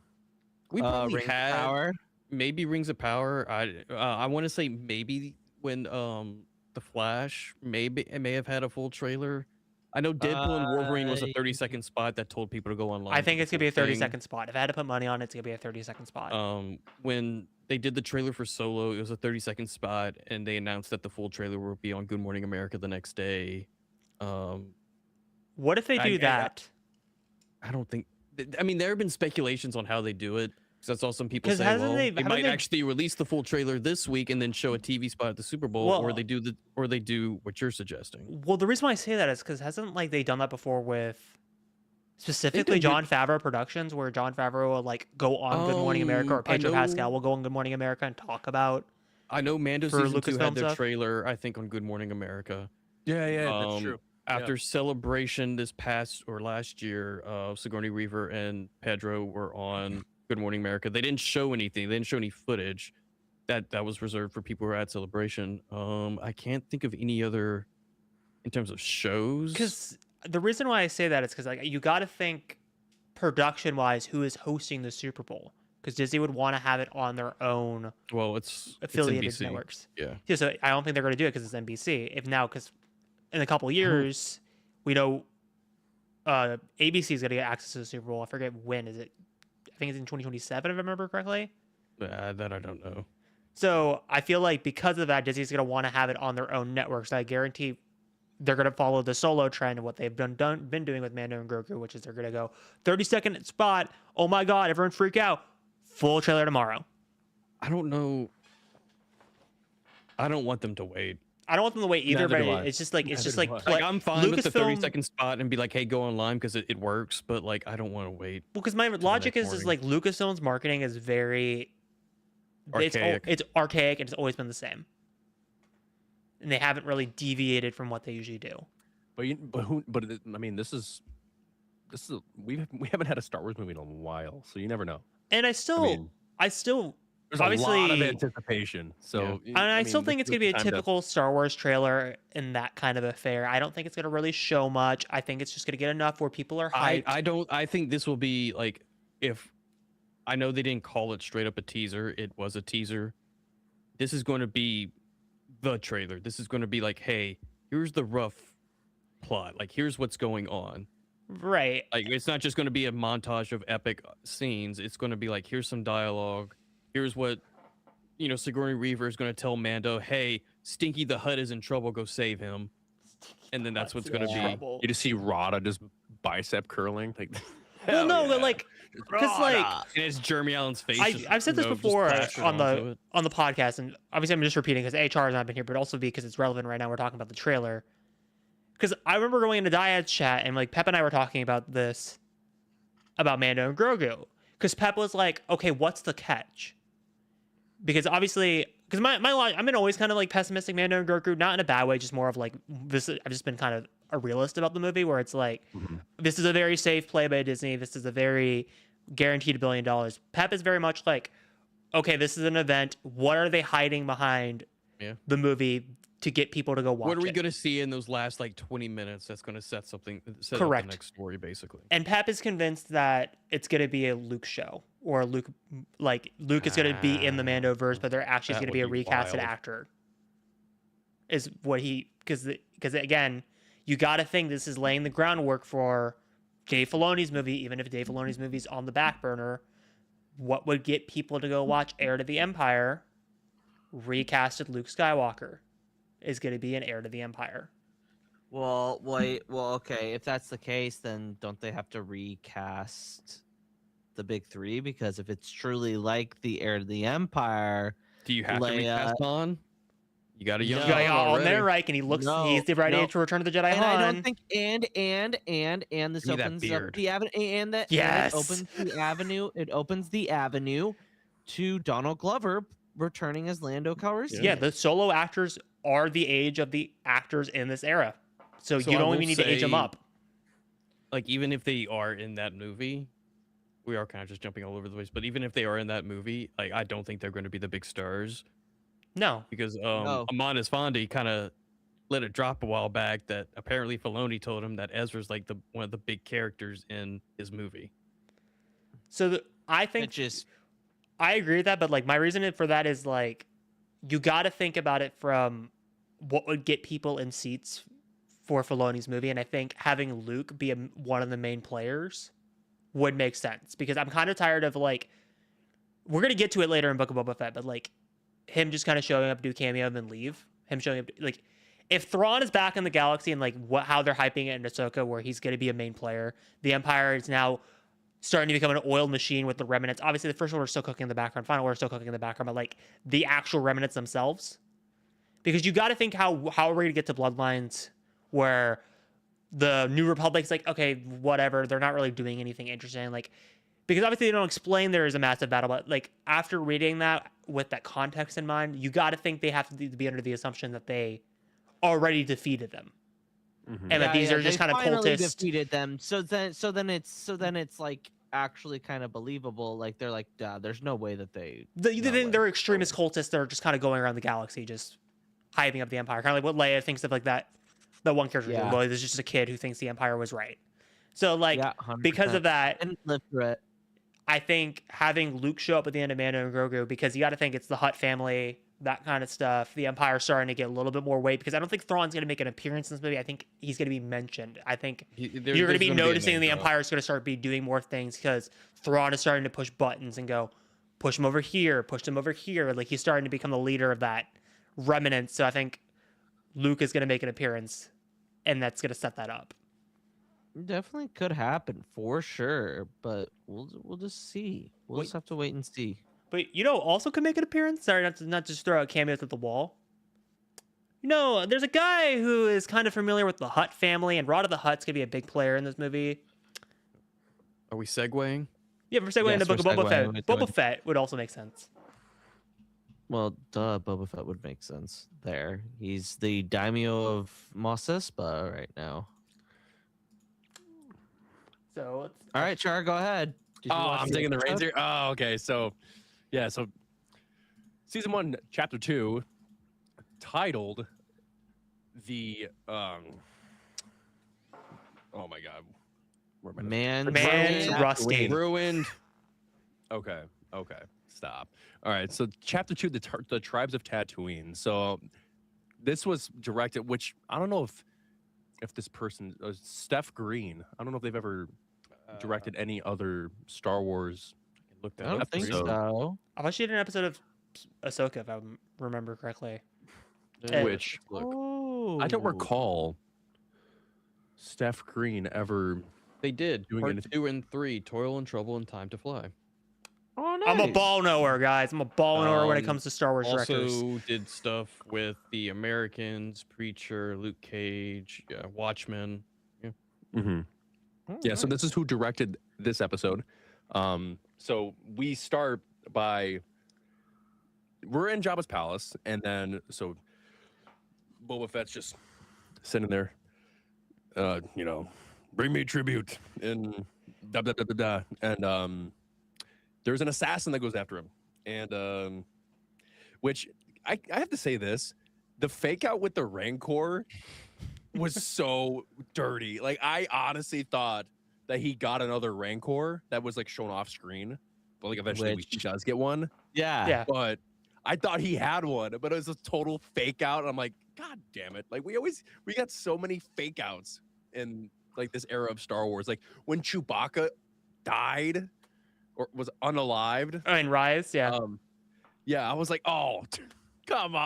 We probably Rings of had Power? maybe Rings of Power. I want to say maybe when the Flash it may have had a full trailer. I know Deadpool and Wolverine was a 30-second spot that told people to go online. I think for it's the gonna be a full 30-second spot. If I had to put money on it, it's gonna be a 30-second spot. When they did the trailer for Solo, it was a 30-second spot, and they announced that the full trailer will be on Good Morning America the next day. What if they do that? I don't think. I mean, there have been speculations on how they do it. Because that's all some people 'Cause say. hasn't Well, they- they haven't might they- actually release the full trailer this week and then show a TV spot at the Super Bowl, Well- or they do what you're suggesting. Well, the reason why I say that is because hasn't they done that before with specifically did- Jon Favreau Productions, where Jon Favreau will go on Good Morning America, or I Pedro know- Pascal will go on Good Morning America and talk about. I know Mando For season 2 Lucasfilm had their stuff? trailer, I think, on Good Morning America. Yeah, that's true. After Celebration this past or last year, Sigourney Weaver and Pedro were on Good Morning America. They didn't show anything. They didn't show any footage. That was reserved for people who were at Celebration. I can't think of any other in terms of shows. Because the reason why I say that is because you got to think production-wise, who is hosting the Super Bowl? Because Disney would want to have it on their own it's affiliated NBC. networks. Yeah. Yeah, so I don't think they're going to do it because it's NBC. Because in a couple years, we know ABC is going to get access to the Super Bowl. I forget when. Is it? I think it's in 2027, if I remember correctly. That I don't know. So I feel like because of that, Disney's going to want to have it on their own networks. I guarantee they're going to follow the Solo trend of what they've been doing with Mando and Grogu, which is they're going to go 30-second spot. Oh my God, everyone freak out. Full trailer tomorrow. I don't know. I don't want them to wait. I don't want them to wait either, Neither but do I. it's just like Neither do I. Like I'm fine with the Lucasfilm- 30-second spot and be like, hey, go online because it works. But like, I don't want to wait. Well, because my logic next is morning. like Lucasfilm's marketing is very Archaic. It's archaic and it's always been the same, and they haven't really deviated from what they usually do. I mean, this is we haven't had a Star Wars movie in a while, so you never know. And I I still mean, there's obviously, a lot of anticipation. So and I still think it's gonna be a time to- typical Star Wars trailer in that kind of affair. I don't think it's gonna really show much. I think it's just gonna get enough where people are hyped. I think this will be like, if I know they didn't call it straight up a teaser, it was a teaser. This is going to be the trailer. This is going to be like, hey, here's the rough plot. Like, here's what's going on. Right. Like, it's not just going to be a montage of epic scenes. It's going to be like, here's some dialogue. Here's what, Sigourney Weaver is going to tell Mando, hey, Stinky the Hutt is in trouble. Go save him. And then that's what's going to be. You just see Rada just bicep curling. Like, Well, hell no, yeah. but like, because like And it's Jeremy Allen's face. I've said this just before plastered on onto the it. podcast, and obviously I'm just repeating because HR has not been here, but also because it's relevant right now. We're talking about the trailer. Because I remember going into Dyad's chat and like Pep and I were talking about this, about Mando and Grogu. Because Pep was like, "Okay, what's the catch?" Because obviously, because I've been always kind of like pessimistic Mando and Grogu, not in a bad way, just more of like this. I've just been kind of a realist about the movie, where it's like, this is a very safe play by Disney. This is a very guaranteed $1 billion. Pep is very much like, okay, this is an event. What are they hiding behind the movie to get people to go watch it? What are we going to see in those last like 20 minutes that's going to set up Correct. the next story, basically? And Pep is convinced that it's going to be a Luke show, or Luke is going to be in the Mandoverse, but they're actually That going to be a would be recasted wild. actor. Is what because again, you got to think this is laying the groundwork for Dave Filoni's movie. Even if Dave Filoni's movie's on the back burner, what would get people to go watch Heir to the Empire? Recasted Luke Skywalker is going to be an Heir to the Empire. Well, wait. Well, okay. If that's the case, then don't they have to recast the big three? Because if it's truly like the Heir to the Empire, Do you have to Leia- recast Han? You got a young No. You got Han on already. there, right? And he's the right age to Return of the Jedi. and I Han. don't think and this Give me that opens up beard. the avenue and that Yes. it opens the avenue. It opens the avenue to Donald Glover returning as Lando Calrissian. Yeah, the solo actors are the age of the actors in this era. So So you I don't will even need to age them say- up. Like, even if they are in that movie, we are kind of just jumping all over the place. But even if they are in that movie, like, I don't think they're going to be the big stars, No. because No. Amon Esfandi kind of let it drop a while back that apparently Filoni told him that Ezra's like one of the big characters in his movie. So I It think just I agree with that, but like my reasoning for that is like you got to think about it from what would get people in seats for Filoni's movie, and I think having Luke be one of the main players would make sense, because I'm kind of tired of like, we're gonna get to it later in Book of Boba Fett, but like him just kind of showing up, do cameo, and then leave. Him showing up, like if Thrawn is back in the galaxy and like how they're hyping it in Ahsoka, where he's gonna be a main player, the Empire is now starting to become an oiled machine with the remnants. Obviously, the first order is still cooking in the background. Final order is still cooking in the background, but like the actual remnants themselves, because you got to think how are we gonna get to Bloodlines, where the New Republic's like, okay, whatever, they're not really doing anything interesting, like, because obviously they don't explain there is a massive battle, but like after reading that with that context in mind, you got to think they have to be under the assumption that they already defeated them. And that these are just they kind of finally cultists. defeated them. So then it's like actually kind of believable. Like they're like, duh, there's no way that they. They're extremist cultists that are just kind of going around the galaxy, just hyping up the Empire. Kind of like what Leia thinks of, like that one character. Yeah. Well, there's just a kid who thinks the Empire was right. So like, Yeah, 100%. because of that, And live through it. I think having Luke show up at the end of Mando and Grogu, because you got to think it's the Hutt family, that kind of stuff. The Empire starting to get a little bit more weight, because I don't think Thrawn's going to make an appearance in this movie. I think he's going to be mentioned. I think you're going to be noticing the Empire is going to start doing more things, because Thrawn is starting to push buttons and go, push him over here, push him over here. Like he's starting to become the leader of that remnant. So I think Luke is going to make an appearance, and that's going to set that up. Definitely could happen for sure, but we'll just see. We'll Wait. just have to wait and see. But also could make an appearance. Sorry, not just throw out cameos at the wall. there's a guy who is kind of familiar with the Hutt family, and Rod of the Hutt's gonna be a big player in this movie. Are we segueing? Yeah, we're segueing into Yes, Book of we're Boba Fett. segueing. Boba Fett would also make sense. Well, duh, Boba Fett would make sense there. He's the daimyo of Mos Espa right now. So let's All right, Char, go ahead. Did you Oh, watch I'm the taking the reins episode? here. Oh, okay. So, yeah. So, season 1, chapter 2, titled the Oh my God. Where am I? Man, Man Ruined Rusty. Ruined. Okay. Okay. Stop. All right. So, chapter 2, the tribes of Tatooine. So, this was directed, which I don't know if this person, Steph Green. I don't know if they've ever directed any other Star Wars. Look I that don't up. think episode. so. I thought she did an episode of Ahsoka, if I remember correctly. Yeah, Which look, Oh, I don't recall Steph Green ever. they did. Doing Part anything- 2 and 3, Toil and Trouble and Time to Fly. Oh, nice. I'm a ball knower, guys. I'm a ball knower when it Um, comes to Star Wars directors. Also did stuff with The Americans, Preacher, Luke Cage, Watchmen. Mm-hmm. Oh, Yeah, so nice. this is who directed this episode. So we start by we're in Jabba's palace, and then so Boba Fett's just sitting there, bring me tribute, and da da da da da, and there's an assassin that goes after him, and which I have to say this, the fake out with the Rancor was so dirty. Like, I honestly thought that he got another Rancor that was like shown off screen, but like eventually he Which- does get one. Yeah. Yeah. But I thought he had one, but it was a total fake out. And I'm like, God damn it! Like, we got so many fake outs in like this era of Star Wars. Like when Chewbacca died or was unalived. Oh, and Rise, yeah. Yeah, I was like, oh, come on.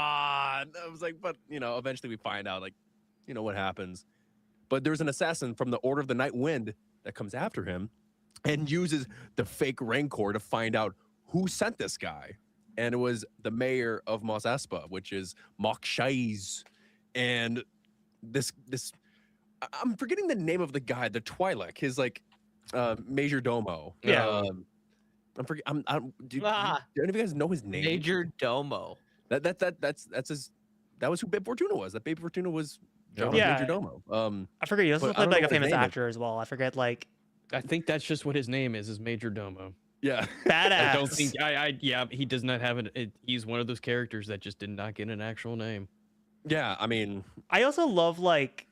I was like, but eventually we find out like, what happens. But there's an assassin from the Order of the Night Wind that comes after him and uses the fake Rancor to find out who sent this guy. And it was the mayor of Mos Espa, which is Mok Shaiz. And this I'm forgetting the name of the guy, the Twi'lek, his like Major Domo. Yeah. I'm forget. Do Ah. any of you guys know his name? Major Domo. That's his. That was who Babe Fortuna was. That Babe Fortuna was Jabba's Yeah. Major Domo. I forget. He also but I played don't like know a what his famous name is. actor as well. I forget, like, I think that's just what his name is Major Domo. Yeah. badass. I don't think yeah, he does not have he's one of those characters that just did not get an actual name. Yeah. I mean, I also love like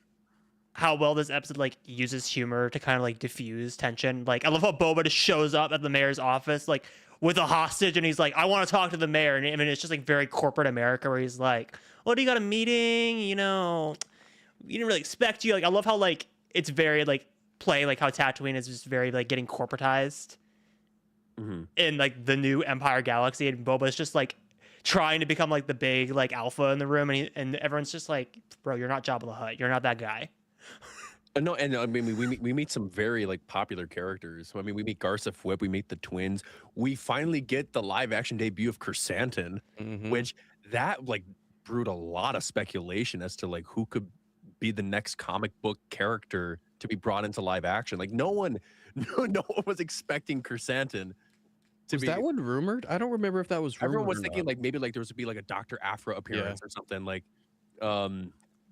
how well this episode like uses humor to kind of like diffuse tension. Like, I love how Boba just shows up at the mayor's office like with a hostage, and he's like, "I want to talk to the mayor." And I mean, it's just like very corporate America, where he's like, "Oh, do you got a meeting? We didn't really expect you." Like, I love how like it's very like play like how Tatooine is just very like getting corporatized mhm. in like the new Empire Galaxy, and Boba's just like trying to become like the big like alpha in the room, and everyone's just like, "Bro, you're not Jabba the Hutt. You're not that guy." No, and I mean, we meet some very like popular characters. I mean, we meet Garsa Fwip, we meet the twins. We finally get the live action debut of Chrysanthemum, which that like brewed a lot of speculation as to like who could be the next comic book character to be brought into live action. Like no one was expecting Chrysanthemum to Was be. that one rumored? I don't remember if that was rumored. Everyone was or thinking not. like maybe like there was to be like a Dr. Afra appearance or something like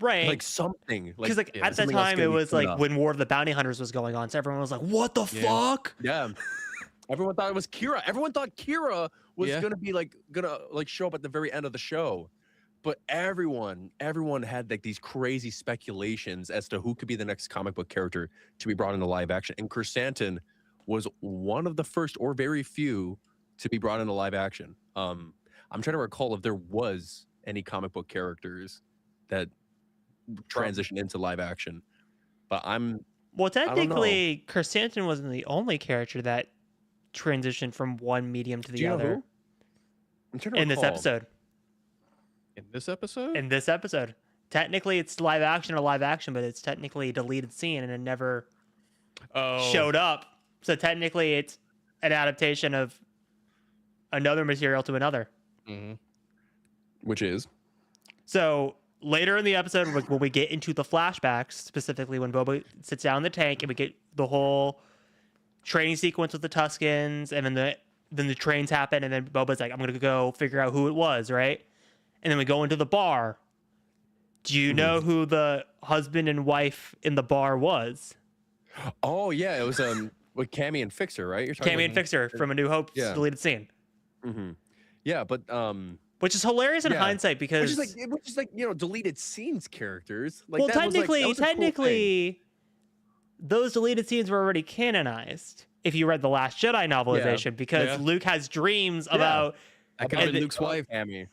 Right. like something Because like yeah, at that something else time gonna it be was coming like up. when War of the Bounty Hunters was going on, so everyone was like, "What the Yeah. fuck?" Yeah. Everyone thought it was Kira. Everyone thought Kira was Yeah. gonna show up at the very end of the show. But everyone had like these crazy speculations as to who could be the next comic book character to be brought into live action. And Chrysanthemum was one of the first or very few to be brought into live action. I'm trying to recall if there was any comic book characters that transitioned into live action. But Well, don't know. technically, Chrysanthemum wasn't the only character that transitioned from one medium to do the you know other who? I'm trying to in this recall. episode. in this episode. In this episode, technically, it's live action, but it's technically a deleted scene, and it never showed up. So technically, it's an adaptation of another material to another. Mhm. Which is So later in the episode, when we get into the flashbacks, specifically when Boba sits down in the tank and we get the whole training sequence with the Tuskens, and then the trains happen, and then Boba's like, I'm gonna go figure out who it was, right? And then we go into the bar. Do you know who the husband and wife in the bar was? Oh yeah, it was with Cammy and Fixer, right? You're talking Cammy and Fixer from A New Hope's deleted scene. Mm-hmm. Yeah, but which is hilarious in hindsight because which is like deleted scenes characters. Like, well, that was, technically, that was a cool thing. those deleted scenes were already canonized. If you read the Last Jedi novelization, because Luke has dreams about Luke's wife, Cammy.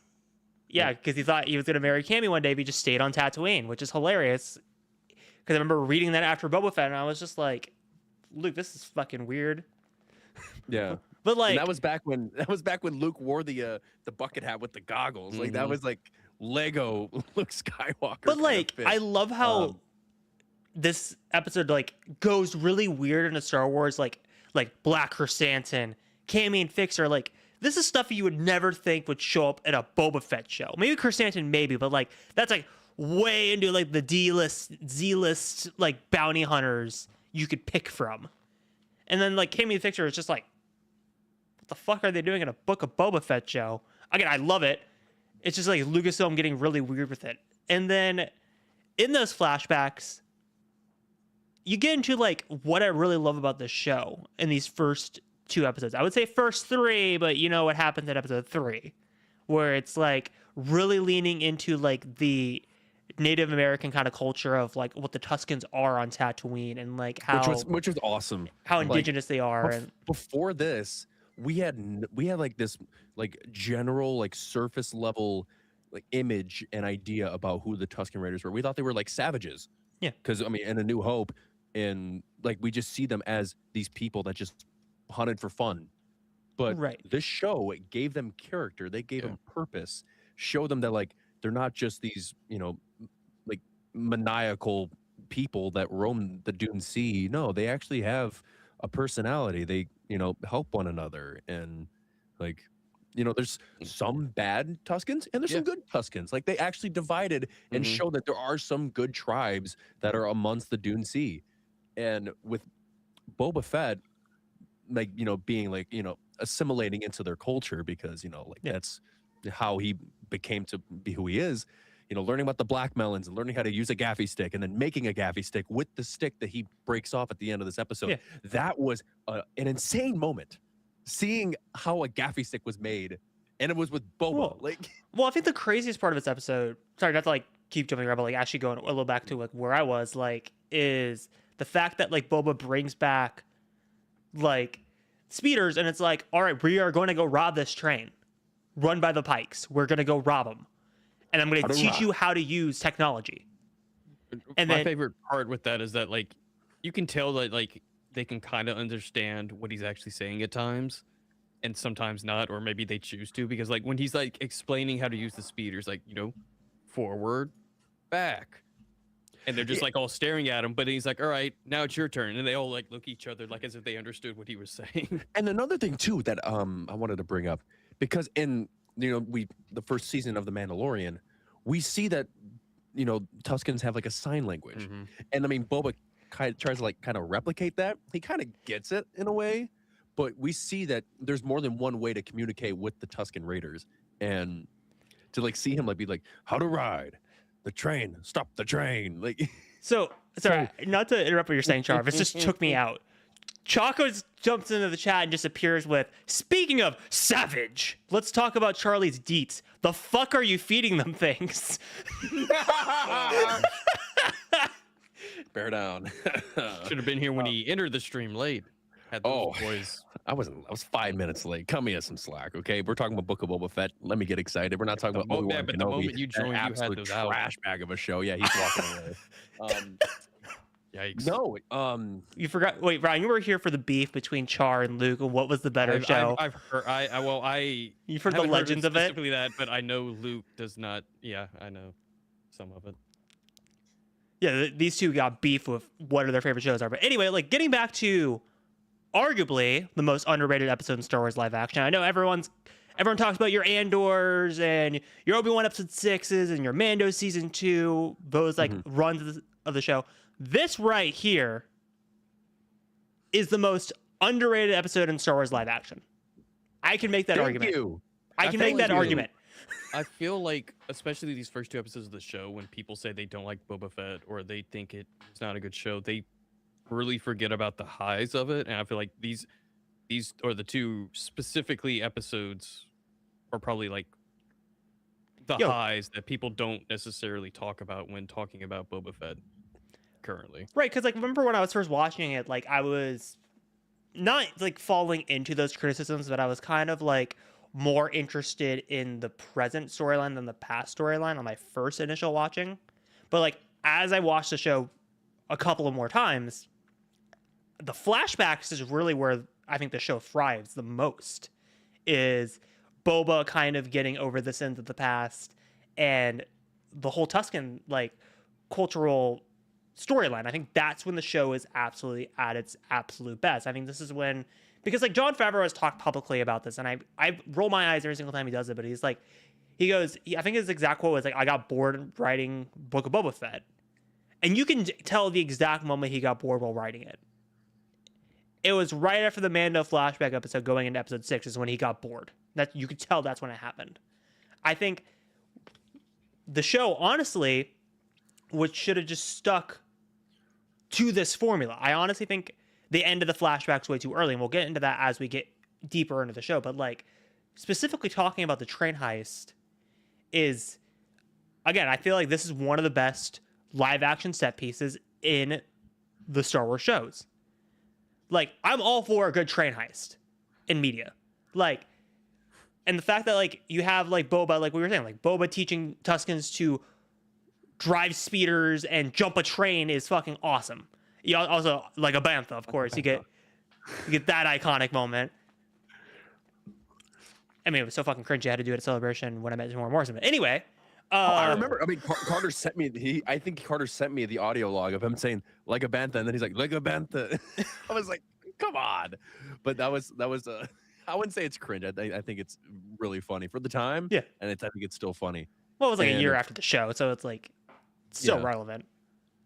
Yeah, because he thought he was gonna marry Cammy one day, but he just stayed on Tatooine, which is hilarious. Because I remember reading that after Boba Fett, and I was just like, Luke, this is fucking weird. Yeah. But like And that was back when Luke wore the bucket hat with the goggles. Like that was like Lego Luke Skywalker. But like I love how this episode like goes really weird into Star Wars, like Black Chrysanthemum, Cammy and Fixer. Like this is stuff you would never think would show up in a Boba Fett show. Maybe Chrysanthemum, maybe, but like that's like way into like the D-list, Z-list like bounty hunters you could pick from. And then like Cammy and Fixer is just like, what the fuck are they doing in a Book of Boba Fett show? Again, I love it. It's just like Lucasfilm getting really weird with it. And then in those flashbacks, you get into like what I really love about this show in these first 2 episodes. I would say first 3, but you know what happens in episode 3, where it's like really leaning into like the Native American kind of culture of like what the Tuskens are on Tatooine and like how which was awesome. How indigenous they are. And before this, we had like this like general like surface level like image and idea about who the Tusken Raiders were. We thought they were like savages. Yeah. Because I mean, in A New Hope, and like we just see them as these people that just hunted for fun. But this show, it gave them character. They gave them purpose. Show them that like they're not just these, like maniacal people that roam the Dune Sea. No, they actually have a personality. They, help one another. And like, there's some bad Tuskens and there's some good Tuskens. Like they actually divided and show that there are some good tribes that are amongst the Dune Sea. And with Boba Fett, like, being like, assimilating into their culture because, that's how he became to be who he is, learning about the black melons and learning how to use a gaffy stick and then making a gaffy stick with the stick that he breaks off at the end of this episode. Yeah. That was an insane moment, seeing how a gaffy stick was made, and it was with Boba. Well, I think the craziest part of this episode, sorry, not to like keep jumping around, but like actually going a little back to like where I was, like, is the fact that like Boba brings back like speeders, and it's like, all right, we are going to go rob this train run by the Pikes. We're going to go rob them. And I'm going to teach you how to use technology. And my favorite part with that is that like you can tell that like they can kind of understand what he's actually saying at times, and sometimes not, or maybe they choose to, because like when he's like explaining how to use the speeders, like forward, back, and they're just like all staring at him, but he's like, all right, now it's your turn, and they all like look at each other like as if they understood what he was saying. And another thing too that I wanted to bring up, because in the first season of The Mandalorian, we see that Tuskens have like a sign language, and I mean Boba tries to kind of replicate that. He kind of gets it in a way, but we see that there's more than one way to communicate with the Tusken Raiders, and to like see him like be like, how to ride the train, stop the train, like. So sorry, not to interrupt what you're saying, Charv. It just took me out. Choco jumps into the chat and just appears with, speaking of savage, let's talk about Charlie's deets. The fuck are you feeding them things? Bear down. Should have been here when he entered the stream late. Had those boys. I was 5 minutes late. Cut me as some slack, okay? We're talking about Book of Boba Fett. Let me get excited. We're not talking about Obi-Wan but the moment you joined, you had those out. Trash bag of a show. Yeah, he's walking away. Yikes. No, you forgot. Wait, Ryan, you were here for the beef between Char and Luke, and what was the better show? I've heard. You've heard the legends of it. Specifically that, but I know Luke does not. Yeah, I know some of it. Yeah, these two got beef with what their favorite shows are. But anyway, like getting back to arguably the most underrated episode in Star Wars live action. I know everyone's everyone talks about your Andors and your Obi-Wan episode 6s and your Mando season 2, those like runs of the show. This right here is the most underrated episode in Star Wars live action. I can make that argument. I can make that argument. I feel like, especially these first 2 episodes of the show, when people say they don't like Boba Fett or they think it's not a good show, they really forget about the highs of it. And I feel like these or the 2 specifically episodes are probably like the highs that people don't necessarily talk about when talking about Boba Fett currently. Right, because like remember when I was first watching it, like I was not like falling into those criticisms, but I was kind of like more interested in the present storyline than the past storyline on my first initial watching. But like as I watched the show a couple of more times, the flashbacks is really where I think the show thrives the most, is Boba kind of getting over the sins of the past and the whole Tusken like cultural storyline. I think that's when the show is absolutely at its absolute best. I think this is when, because like Jon Favreau has talked publicly about this, and I roll my eyes every single time he does it, but he's like, he goes, I think his exact quote was like, I got bored writing Book of Boba Fett. And you can tell the exact moment he got bored while writing it. It was right after the Mando flashback episode going into episode 6 is when he got bored. That you could tell that's when it happened. I think the show, honestly, which should have just stuck to this formula. I honestly think they ended the flashbacks way too early, and we'll get into that as we get deeper into the show. But like specifically talking about the train heist is, again, I feel like this is one of the best live action set pieces in the Star Wars shows. Like, I'm all for a good train heist in media. Like, and the fact that like you have like Boba, like we were saying, like Boba teaching Tuskens to drive speeders and jump a train is fucking awesome. You also like a bantha, of course. You get that iconic moment. I mean, it was so fucking cringe. I had to do it at Celebration when I met Tamora Morrison. But anyway, I remember. I mean, Carter sent me. I think Carter sent me the audio log of him saying like a bantha, and then he's like a bantha. I was like, come on. But that was. I wouldn't say it's cringe. I think it's really funny for the time. Yeah, and I think it's still funny. Well, it was like a year after the show, so it's like still relevant.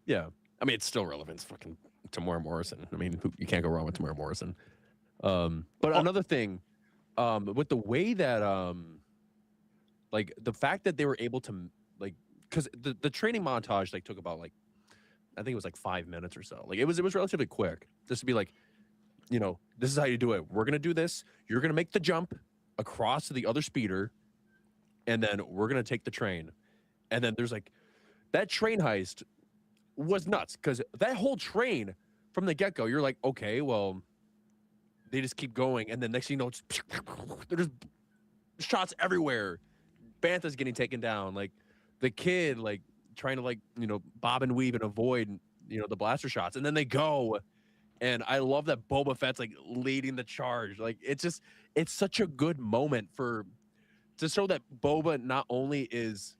Yeah, I mean, it's still relevant. It's fucking Tamora Morrison. I mean, you can't go wrong with Tamora Morrison. But another thing, with the way that like the fact that they were able to like, because the training montage like took about like, I think it was like 5 minutes or so. Like it was relatively quick, just to be like, you know, this is how you do it. We're gonna do this. You're gonna make the jump across to the other speeder, and then we're gonna take the train. And then there's like that train heist was nuts, because that whole train from the get-go, you're like, okay, well, they just keep going, and then next thing you know, there's shots everywhere. Bantha's getting taken down, like the kid like trying to like, you know, bob and weave and avoid, you know, the blaster shots, and then they go. And I love that Boba Fett's like leading the charge. Like it's such a good moment to show that Boba not only is,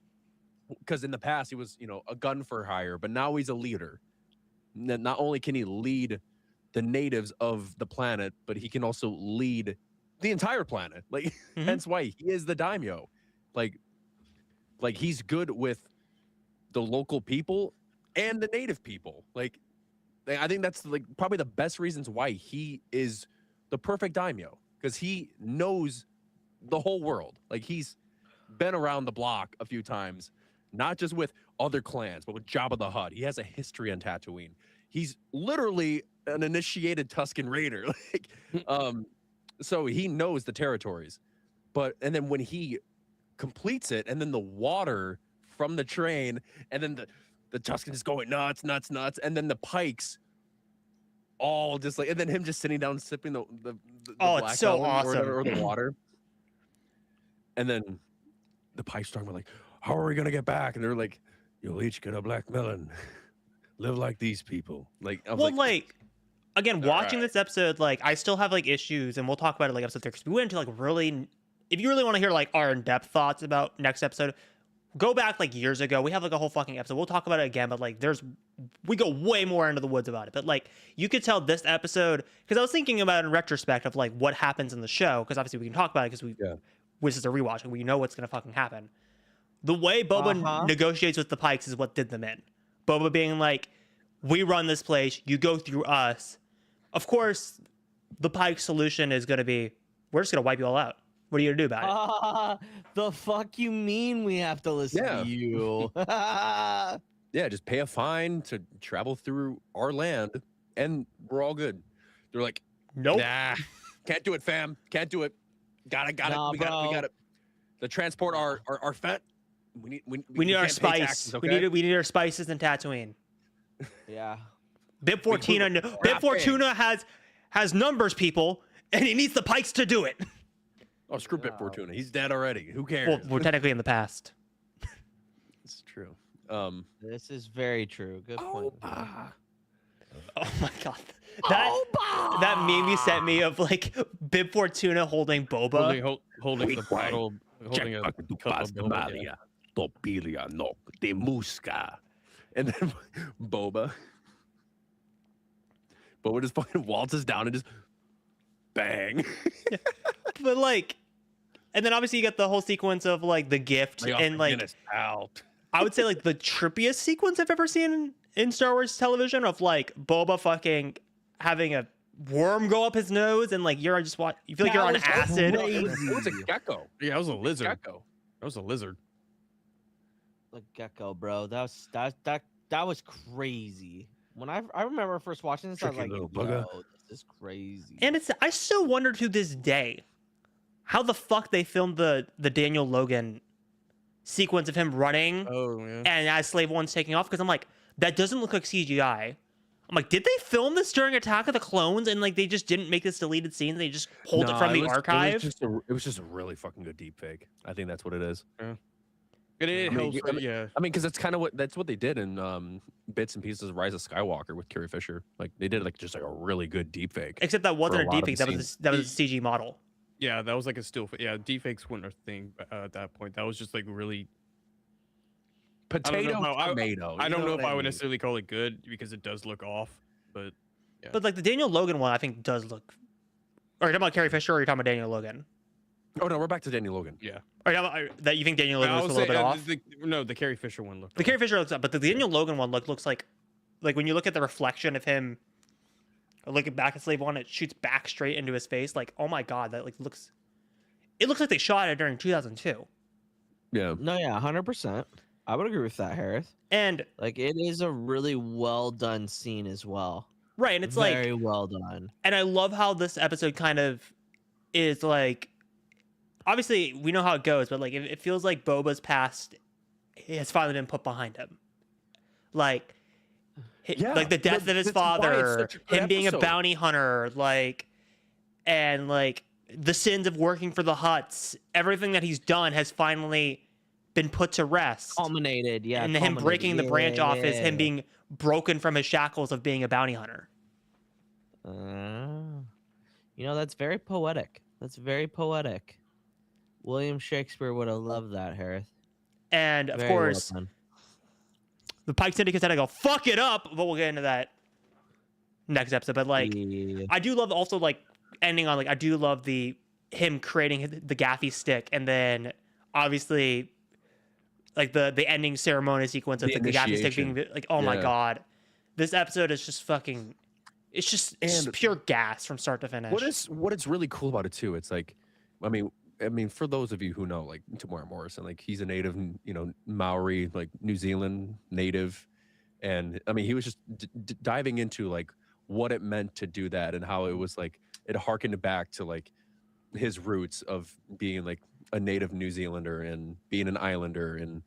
because in the past he was, you know, a gun for hire, but now he's a leader. Not only can he lead the natives of the planet, but he can also lead the entire planet. Like hence why he is the daimyo. Like he's good with the local people and the native people. Like I think that's like probably the best reasons why he is the perfect daimyo, because he knows the whole world. Like he's been around the block a few times, not just with other clans, but with Jabba the Hutt. He has a history on Tatooine. He's literally an initiated Tusken Raider. Like, so he knows the territories. And then when he completes it, and then the water from the train, and then the Tusken is going nuts, and then the Pikes all just like, and then him just sitting down sipping the it's so awesome, or the water. And then the Pikes talking about like, how are we gonna get back? And they're like, you'll each get a black melon. Live like these people. Like, again, watching this episode, like I still have like issues, and we'll talk about it like episode 3, because we went into like really, if you really want to hear like our in-depth thoughts about next episode, go back like years ago. We have like a whole fucking episode. We'll talk about it again, but like we go way more into the woods about it. But like you could tell this episode, because I was thinking about it in retrospect of like what happens in the show, because obviously we can talk about it because which is a rewatch, and we know what's gonna fucking happen. The way Boba negotiates with the Pikes is what did them in. Boba being like, we run this place, you go through us. Of course, the Pike solution is going to be, we're just going to wipe you all out. What are you going to do about it? The fuck you mean we have to listen to you? Yeah, just pay a fine to travel through our land, and we're all good. They're like, nope. Nah, can't do it, fam. Can't do it. Got it. We got it. The transport our fat. We need our spice. Taxes, okay? We need our spices and Tatooine. Yeah. Bib Fortuna has numbers, people, and he needs the Pikes to do it. Oh, screw Bib Fortuna. He's dead already. Who cares? Well, we're technically in the past. It's true. This is very true. Good point. Oh my god. That meme you sent me of like Bib Fortuna holding Boba. Holding the bottle. Holding a cup of Boba. Topilia no de Musca. And then Boba just fucking waltzes down and just bang. But like, and then obviously you got the whole sequence of like the gift and like out. I would say like the trippiest sequence I've ever seen in Star Wars television of like Boba fucking having a worm go up his nose and like you feel like you're on acid. It was a gecko. Yeah, it was a lizard. Gecko. That was a lizard. The gecko, bro. That was crazy. When I remember first watching this, Tricky I was like, bugger. "Yo, this is crazy." And I still wonder to this day how the fuck they filmed the Daniel Logan sequence of him running and as Slave One's taking off, because I'm like, that doesn't look like CGI. I'm like, did they film this during Attack of the Clones and like they just didn't make this deleted scene? They just pulled it from the archive? It was just a really fucking good deep fake. I think that's what it is. Yeah. It helps, yeah. I mean, because that's what they did in bits and pieces of Rise of Skywalker with Carrie Fisher. Like they did like just like a really good deep fake. Except that wasn't a deep fake. That was a CG model. Yeah, that was like a still. Yeah, deepfakes weren't a thing at that point. That was just like really tomato. I don't know if I would necessarily call it good because it does look off, but yeah. But like the Daniel Logan one, I think does look. Or are you talking about Carrie Fisher or are you talking about Daniel Logan? Oh no, we're back to Daniel Logan. Yeah. That you think Daniel Logan was a little bit off? The Carrie Fisher one looked. The Carrie Fisher looks up, but the Daniel Logan one looks like when you look at the reflection of him, looking back at Slave One, it shoots back straight into his face. Like, oh my god, that like looks. It looks like they shot it during 2002. Yeah. No, yeah, 100%. I would agree with that, Hereth. And like, it is a really well done scene as well. Right, and it's very well done. And I love how this episode kind of is like. Obviously, we know how it goes, but like it feels like Boba's past has finally been put behind him. Like, like the death of his father, him being a bounty hunter, like, and like the sins of working for the Hutts, everything that he's done has finally been put to rest. Culminated, yeah. And him breaking the branch off is him being broken from his shackles of being a bounty hunter. That's very poetic. That's very poetic. William Shakespeare would have loved that, Hereth. And of course, the Pike Syndicate had to go fuck it up, but we'll get into that next episode. But like, I do love also like ending on like I do love him creating the gaffy stick, and then obviously like the ending ceremony sequence of the gaffy stick being like, oh my god, this episode is just fucking. It's just pure gas from start to finish. What is really cool about it too? It's like, I mean, for those of you who know, like Tamora Morrison, like he's a native, Maori, like New Zealand native, and I mean, he was just diving into like what it meant to do that and how it was like it harkened back to like his roots of being like a native New Zealander and being an islander and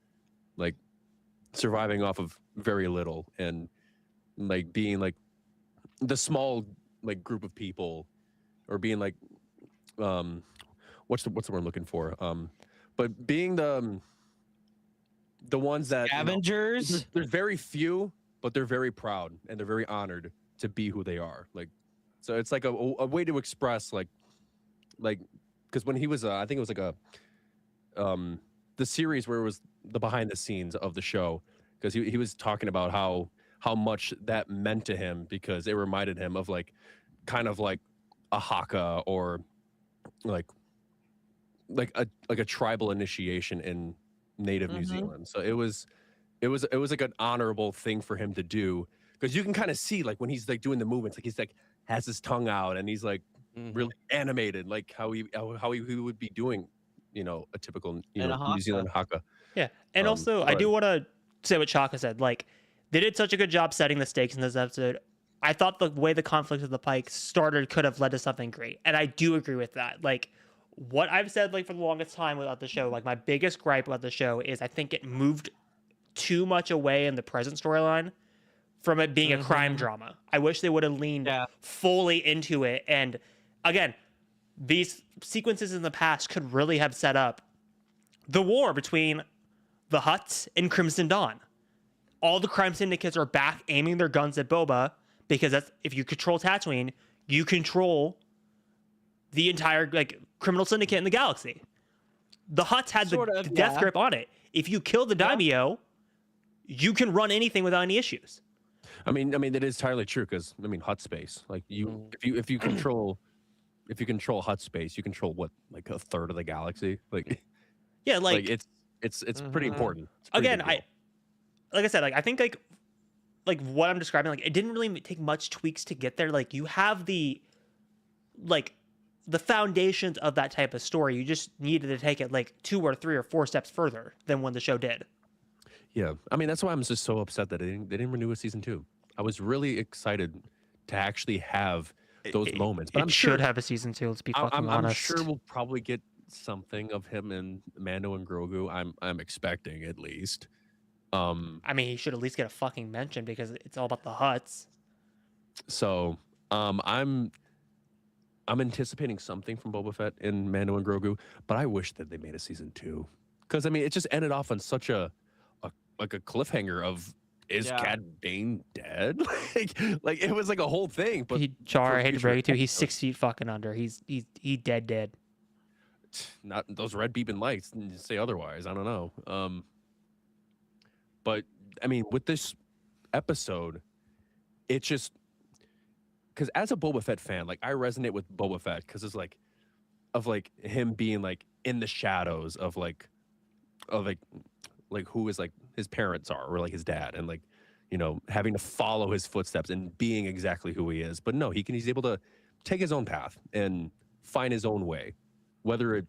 like surviving off of very little and like being like the small like group of people or being like what's the word I'm looking for? But being the ones that scavengers. There's very few, but they're very proud and they're very honored to be who they are. Like, so it's like a way to express like because when he was I think it was like the series where it was the behind the scenes of the show because he was talking about how much that meant to him because it reminded him of like kind of like a Haka or like like a tribal initiation in native New Zealand. So it was like an honorable thing for him to do, because you can kind of see like when he's like doing the movements, like he's like has his tongue out and he's like really animated, like how he would be doing, a typical New Zealand haka. Yeah, and also I do want to say what Chaka said. Like, they did such a good job setting the stakes in this episode. I thought the way the conflict with the Pike started could have led to something great, and I do agree with that. Like, what I've said like for the longest time about the show, like my biggest gripe about the show is I think it moved too much away in the present storyline from it being a crime drama. I wish they would have leaned fully into it. And again, these sequences in the past could really have set up the war between the Hutts and Crimson Dawn. All the crime syndicates are back aiming their guns at Boba, because that's, if you control Tatooine, you control the entire like criminal syndicate in the galaxy. The Hutts had the death grip on it. If you kill the daimyo, you can run anything without any issues. I mean, that is entirely true, because Hutt space, like if you control Hutt space, you control what, like a third of the galaxy. Like, yeah, like it's pretty important. It's pretty Again, like I said, like I think like what I'm describing, like it didn't really take much tweaks to get there. Like you have the foundations of that type of story. You just needed to take it like 2 or 3 or 4 steps further than when the show did. Yeah, I mean that's why I'm just so upset that they didn't renew a season 2. I was really excited to actually have those moments. But it should have a season 2. Let's be fucking honest. I'm sure we'll probably get something of him and Mando and Grogu. I'm expecting, at least. I mean, he should at least get a fucking mention, because it's all about the Hutts. So, I'm anticipating something from Boba Fett and Mando and Grogu, but I wish that they made a season 2, because I mean, it just ended off on such a cliffhanger of, is Cad Bane dead? like it was like a whole thing. But Char, I hate to break it to you, he's 6 feet fucking under. He's dead. Not those red beeping lights say otherwise. I don't know. But I mean, with this episode, it just, because as a Boba Fett fan, like I resonate with Boba Fett, because it's like him being like in the shadows of like who is like his parents are, or like his dad, and like having to follow his footsteps and being exactly who he is. But no, he's able to take his own path and find his own way, whether it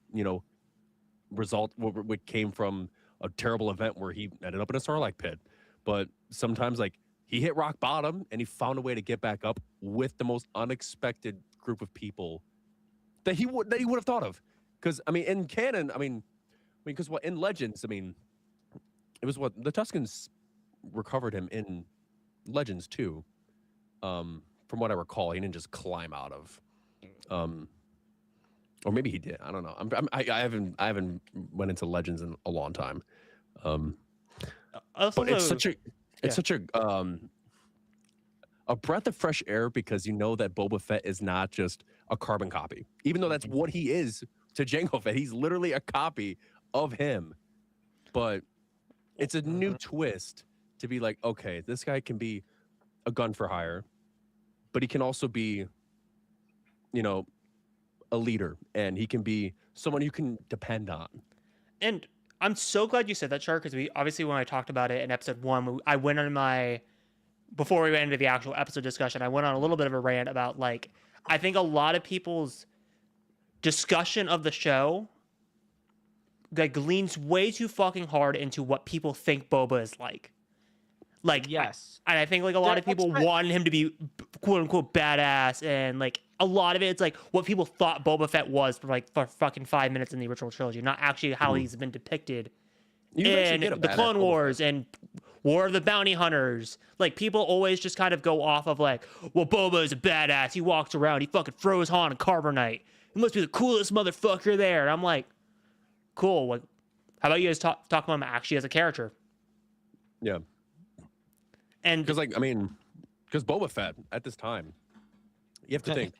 result what came from a terrible event where he ended up in a Sarlacc pit, but sometimes like he hit rock bottom and he found a way to get back up with the most unexpected group of people that he would have thought of. Because I mean, in canon, because what in Legends, it was what the Tuscans recovered him in Legends too. From what I recall, he didn't just climb out of. Or maybe he did. I don't know. I haven't went into Legends in a long time. But it's such a breath of fresh air, because that Boba Fett is not just a carbon copy, even though that's what he is to Jango Fett. He's literally a copy of him. But it's a new twist to be like, okay, this guy can be a gun for hire, but he can also be, a leader, and he can be someone you can depend on. And I'm so glad you said that, Char, because we obviously, when I talked about it in episode 1, I went on before we went into the actual episode discussion, I went on a little bit of a rant about like, I think a lot of people's discussion of the show like leans way too fucking hard into what people think Boba is like. Like, yes. And I think like a lot of people wanted him to be quote unquote badass, and like a lot of it's like what people thought Boba Fett was for fucking 5 minutes in the original trilogy, not actually how he's been depicted in the Clone Wars and War of the Bounty Hunters. Like, people always just kind of go off of like, well, Boba is a badass. He walks around. He fucking throws Han and carbonite. He must be the coolest motherfucker there. And I'm like, cool. Like, how about you guys talk about him actually as a character? Yeah. And because because Boba Fett at this time, you have to think.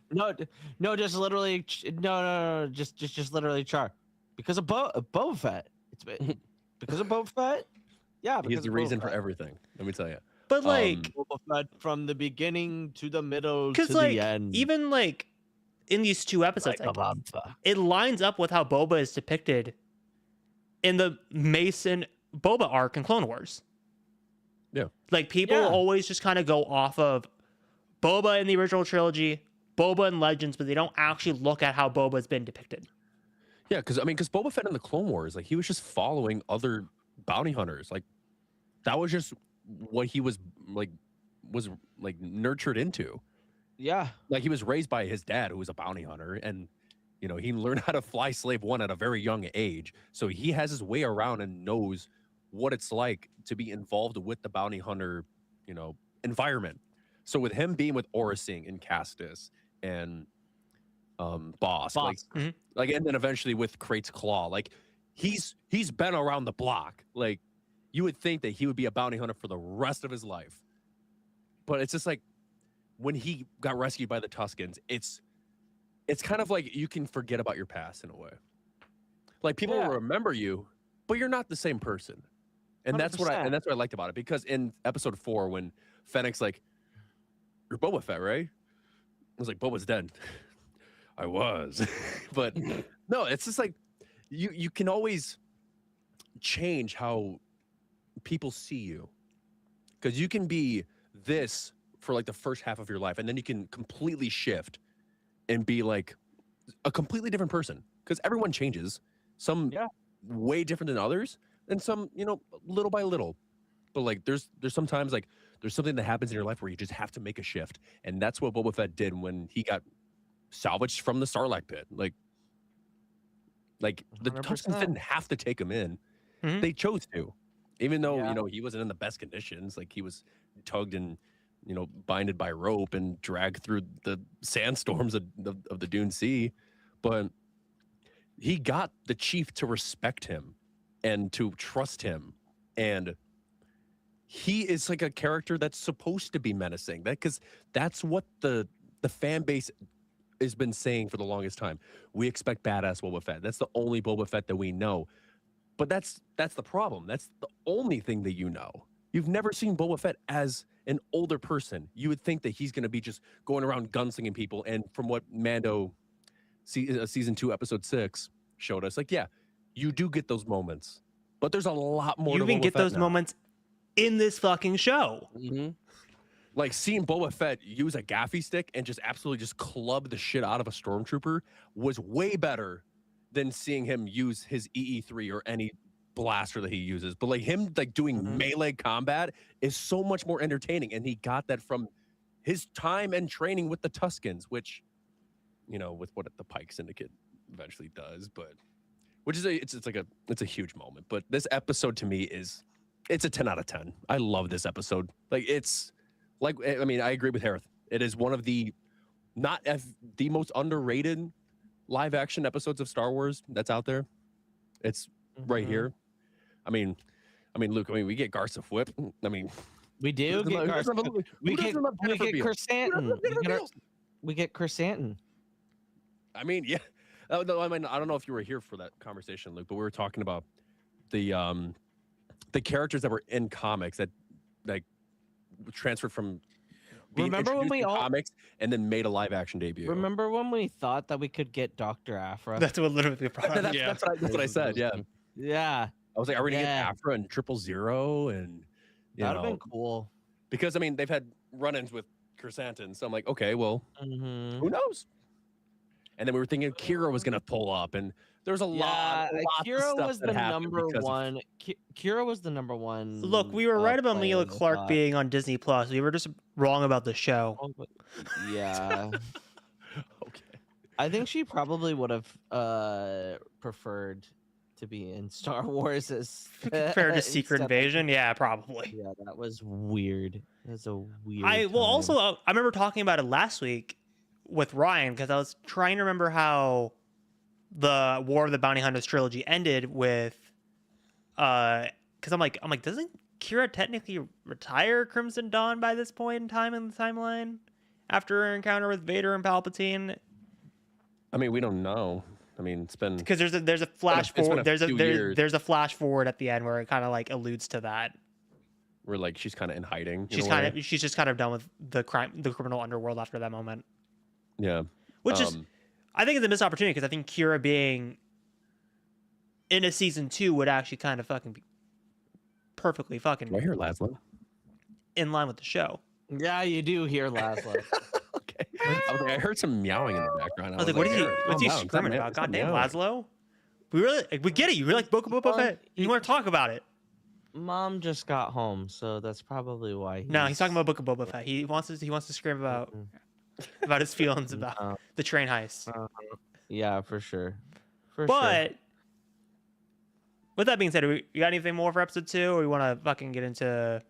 No, just literally, no, just literally Char. Because of Boba Fett. It's because of Boba Fett. Yeah, he's the reason for everything. Let me tell you. But like Boba Fett from the beginning to the middle to like, the end. Even like in these 2 episodes, it lines up with how Boba is depicted in the Mason Boba arc in Clone Wars. Yeah. Like, people always just kind of go off of Boba in the original trilogy, Boba in Legends, but they don't actually look at how Boba's been depicted. Yeah, because Boba Fett in the Clone Wars, like, he was just following other bounty hunters. Like, that was just what he was nurtured into. Yeah. Like, he was raised by his dad, who was a bounty hunter, and he learned how to fly Slave 1 at a very young age. So he has his way around and knows what it's like to be involved with the bounty hunter, environment. So with him being with Aura Singh and Castus and Boss. Like, and then eventually with Krait's Claw, like, he's been around the block. Like, you would think that he would be a bounty hunter for the rest of his life. But it's just like, when he got rescued by the Tuskens, it's kind of like you can forget about your past in a way. Like, people will remember you, but you're not the same person. And that's what I liked about it, because in episode 4, when Fennec's like, "You're Boba Fett, right?" I was like, "Boba's dead." I was. But no, it's just like you can always change how people see you, because you can be this for like the first half of your life, and then you can completely shift and be like a completely different person, because everyone changes. Some way different than others, and some little by little. But like there's sometimes like there's something that happens in your life where you just have to make a shift, and that's what Boba Fett did when he got salvaged from the Sarlacc pit. Like the 100%. Tuskens didn't have to take him in. They chose to, even though he wasn't in the best conditions. Like, he was tugged and binded by rope and dragged through the sandstorms of the Dune Sea. But he got the chief to respect him and to trust him, and he is like a character that's supposed to be menacing. Because that's what the fan base has been saying for the longest time. We expect badass Boba Fett. That's the only Boba Fett that we know. But that's the problem. That's the only thing that you know. You've never seen Boba Fett as an older person. You would think that he's going to be just going around gunslinging people. And from what Mando season 2, episode 6 showed us, like, you do get those moments, but there's a lot more. You to even Boba get Fett those now. moments in this fucking show. Like, seeing Boba Fett use a gaffy stick and just absolutely just club the shit out of a stormtrooper was way better than seeing him use his EE3 or any blaster that he uses. But like, him like doing melee combat is so much more entertaining, and he got that from his time and training with the Tuskens, which with what the Pike Syndicate eventually does. But which is it's a huge moment. But this episode to me it's a 10 out of 10. I love this episode. Like, it's like, I mean, I agree with Hereth. It is one of the the most underrated live action episodes of Star Wars that's out there. It's right here. I mean, Luke, we get Garsa Whip. I mean, we do get Garsa. We get Chrysanthemum. We get Chrysanthemum. I mean, yeah. No, I mean, I don't know if you were here for that conversation, Luke, but we were talking about the characters that were in comics that like transferred from being introduced in comics and then made a live action debut. Remember when we thought that we could get Dr. Afra? That's what literally the problem. That's what I said. Yeah. Yeah. I was like, are we gonna get Afra and 000 and that'd have been cool. Because I mean, they've had run-ins with Chrysanthemum, so I'm like, okay, well, who knows? And then we were thinking Kira was gonna pull up, and there's a lot. Kira was the number one. Kira was the number one. Look, we were right about Emilia Clarke being on Disney Plus. We were just wrong about the show. Yeah. Okay. I think she probably would have preferred to be in Star Wars as compared to Secret Invasion. Yeah, probably. Yeah, that was weird. That's a weird. I remember talking about it last week with Ryan, because I was trying to remember how the War of the Bounty Hunters trilogy ended with, because I'm like, doesn't Kira technically retire Crimson Dawn by this point in time in the timeline after her encounter with Vader and Palpatine? I mean, we don't know. I mean, it's been because there's a flash forward. There's a flash forward at the end where it kind of like alludes to that. Where like she's kind of in hiding. She's just kind of done with the criminal underworld after that moment. Yeah. Which is I think it's a missed opportunity because I think Kira being in a season 2 would actually kind of fucking be perfectly fucking Do I hear Laszlo? in line with the show. Yeah, you do hear Laszlo. Okay. I heard some meowing in the background. I was like, what is he? "Eric, What's calm he down. Stop screaming meow- about? stop Goddamn, meowing." Laszlo. We get it. You really like Boba Fett. You want to talk about it? Mom just got home, so that's probably why. No, he's talking about Book of Boba Fett. He wants to scream about his feelings about the train heist. Yeah, for sure. For But with that being said, you got anything more for episode 2, or you want to fucking get into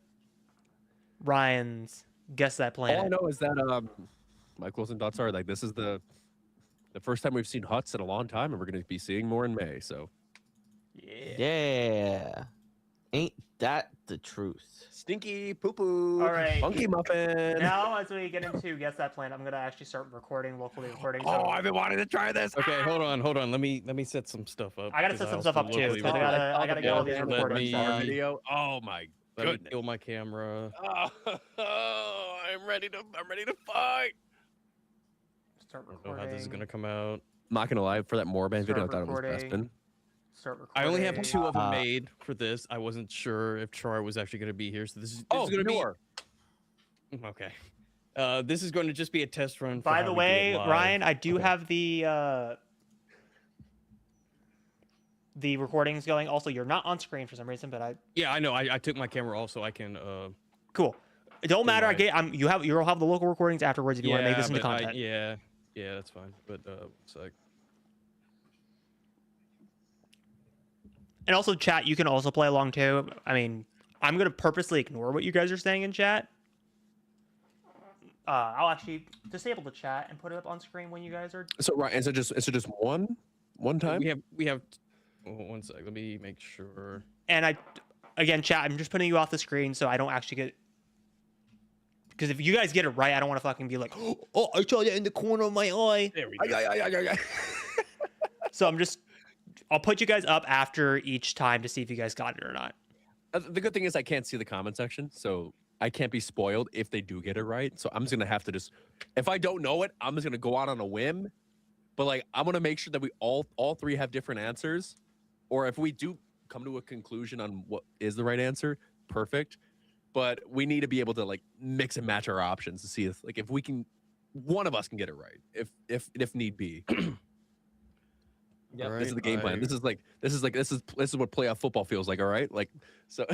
Ryan's guess that All I planet? know is that my closing thoughts are like this is the first time we've seen Hutts in a long time, and we're going to be seeing more in May. So Yeah. Ain't that the truth? stinky poo poo. All right. Funky muffin. Now, as we get into guess that planet, I'm gonna actually start locally recording. So Oh, I've been wanting to try this. Okay, hold on. Let me set some stuff up. I gotta 'cause set some also stuff up too, locally because record. I gotta get all these Let recordings. me- done. Video. Oh my Let me goodness. kill my camera. Oh, I'm ready to fight. Start I don't know recording. how this is gonna come out. Not gonna lie, for that Moorband video, I Start thought it was recording. Preston. Start recording. I only have 2 of them made for this. I wasn't sure if Char was actually gonna be here, so this is gonna be okay. This is going to just be a test run. For By how the we do way, it live. Ryan, I do Okay. have the recordings going. Also, you're not on screen for some reason, but Yeah, I know. I took my camera off so I can. cool. It don't matter. my- You'll have the local recordings afterwards if you want to make this into but content. yeah, that's fine. But it's like. And also, chat, you can also play along too. I mean, I'm gonna purposely ignore what you guys are saying in chat. I'll actually disable the chat and put it up on screen when you guys are. So right, is it just one time? We have. Oh, 1 sec. Let me make sure. And again, chat, I'm just putting you off the screen so I don't actually get. Because if you guys get it right, I don't want to fucking be like, oh, I saw that in the corner of my eye. There we Ay. So I'll put you guys up after each time to see if you guys got it or not. The good thing is I can't see the comment section, so I can't be spoiled if they do get it right. So I'm just gonna have to if I don't know it, I'm just gonna go out on a whim. But like I'm gonna make sure that we all 3 have different answers, or if we do come to a conclusion on what is the right answer, perfect. But we need to be able to like mix and match our options to see if we can, one of us can get it right, if need be. Yep. This is the game plan. This is what playoff football feels like. All right, like so.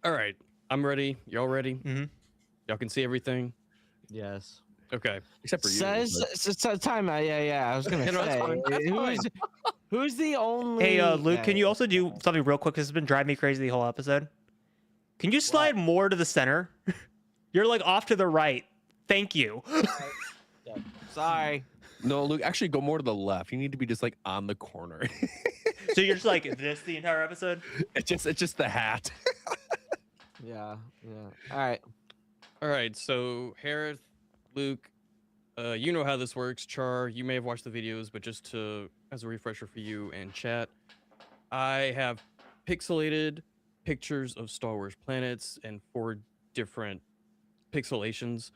All right, I'm ready. Y'all ready? Mhm. Y'all can see everything. Yes. Okay. Except for you. Says time. Yeah. I was gonna You know, that's say fine, that's fine. who's the only. Hey, Luke, can you also do something real quick? This has been driving me crazy the whole episode. Can you slide more to the center? You're like off to the right. Thank you. Sorry. No, Luke, actually go more to the left. You need to be just like on the corner. So you're just like this the entire episode? It's just the hat. Yeah. All right. All right. So Hereth, Luke, you know how this works. Char, you may have watched the videos, but just as a refresher for you and chat, I have pixelated pictures of Star Wars planets and 4 different pixelations.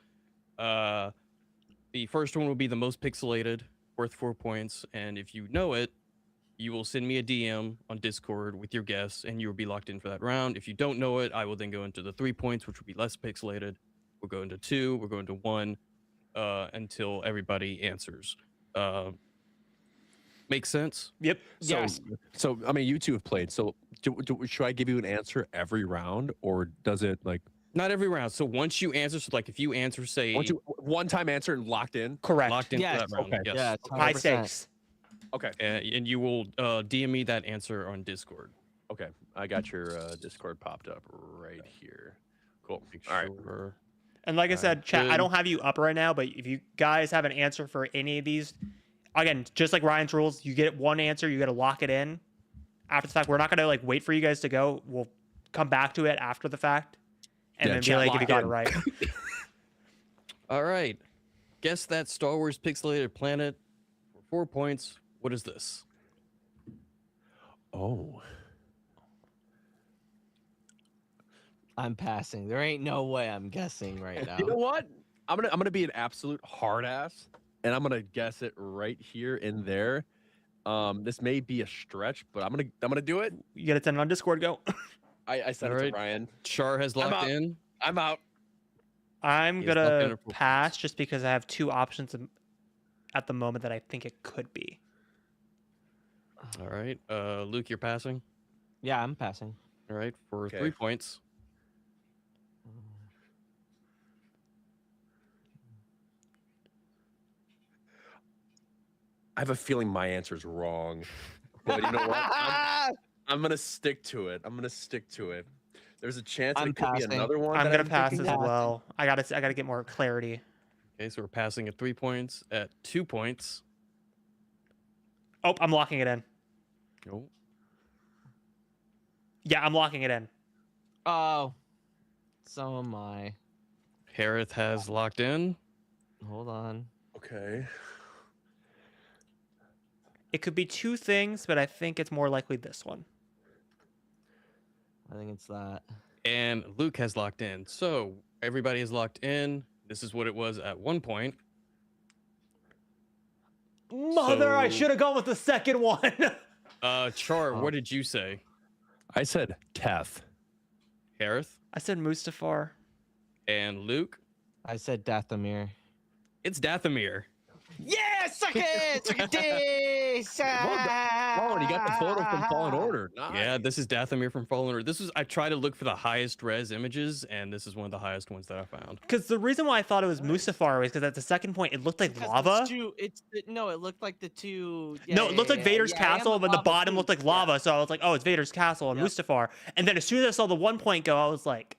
The first one will be the most pixelated, worth 4 points, and if you know it, you will send me a DM on Discord with your guess, and you will be locked in for that round. If you don't know it, I will then go into the 3 points, which will be less pixelated. We'll go into 2, we'll go into 1, until everybody answers. Makes sense? Yep. So I mean, you 2 have played. So should I give you an answer every round, or does it like Not every round. So once you answer, so like if you answer, say, one time answer and locked in? Correct. locked into Yes. that round, Okay. yes. Yeah. It's High 100%. stakes. Okay. And you will DM me that answer on Discord. Okay. I got your Discord popped up right here. Cool. Make All right. sure. And like I said, chat, I good. don't have you up right now, but if you guys have an answer for any of these, again, just like Ryan's rules, you get one answer, you got to lock it in after the fact. We're not going to like wait for you guys to go. We'll come back to it after the fact and Yeah, then be chat like, if you lock got it in. right. All right. Guess that Star Wars pixelated planet for 4 points. What is this? Oh. I'm passing. There ain't no way I'm guessing right now. You know what? I'm gonna be an absolute hard ass and I'm gonna guess it right here and there. This may be a stretch, but I'm gonna do it. You gotta send it on Discord. Go. I said All it right. to Ryan. Char has I'm locked out. in. I'm out. I'm He has locked in gonna at 4 pass points. just because I have two options at the moment that I think it could be. All right. Luke, you're passing. Yeah, I'm passing. All right, for Okay. 3 points. I have a feeling my answer's wrong, but you know what? I'm gonna stick to it. I'm gonna stick to it. There's a chance I'm it could passing. be another one. I'm that gonna I'm pass thinking as of. well. I gotta get more clarity. Okay, so we're passing at 3 points. At 2 points. Oh, I'm locking it in. Oh, Yeah, I'm locking it in. Oh, so am I. Hereth has locked in. Hold on. Okay. It could be two things, but I think it's more likely this one. I think it's that. And Luke has locked in. So everybody is locked in. This is what it was at one point. Mother, I So- should have gone with the second one. Char, Oh. what did you say? I said Teth. Hereth I said Mustafar. and Luke. I said Dathomir. It's Dathomir. Yeah, suck it! Suck it, dick! Oh, and you got the photo from Fallen Order. Nice. Yeah, this is Dathomir from Fallen Order. I tried to look for the highest res images, and this is one of the highest ones that I found. Because the reason why I thought it was Mustafar was because at the second point it looked like lava. No, it looked like the two. No, it looked like Vader's castle, but the bottom looked like lava. Yeah. So I was like, oh, it's Vader's castle and Yep. Mustafar. And then as soon as I saw the 1 point go, I was like,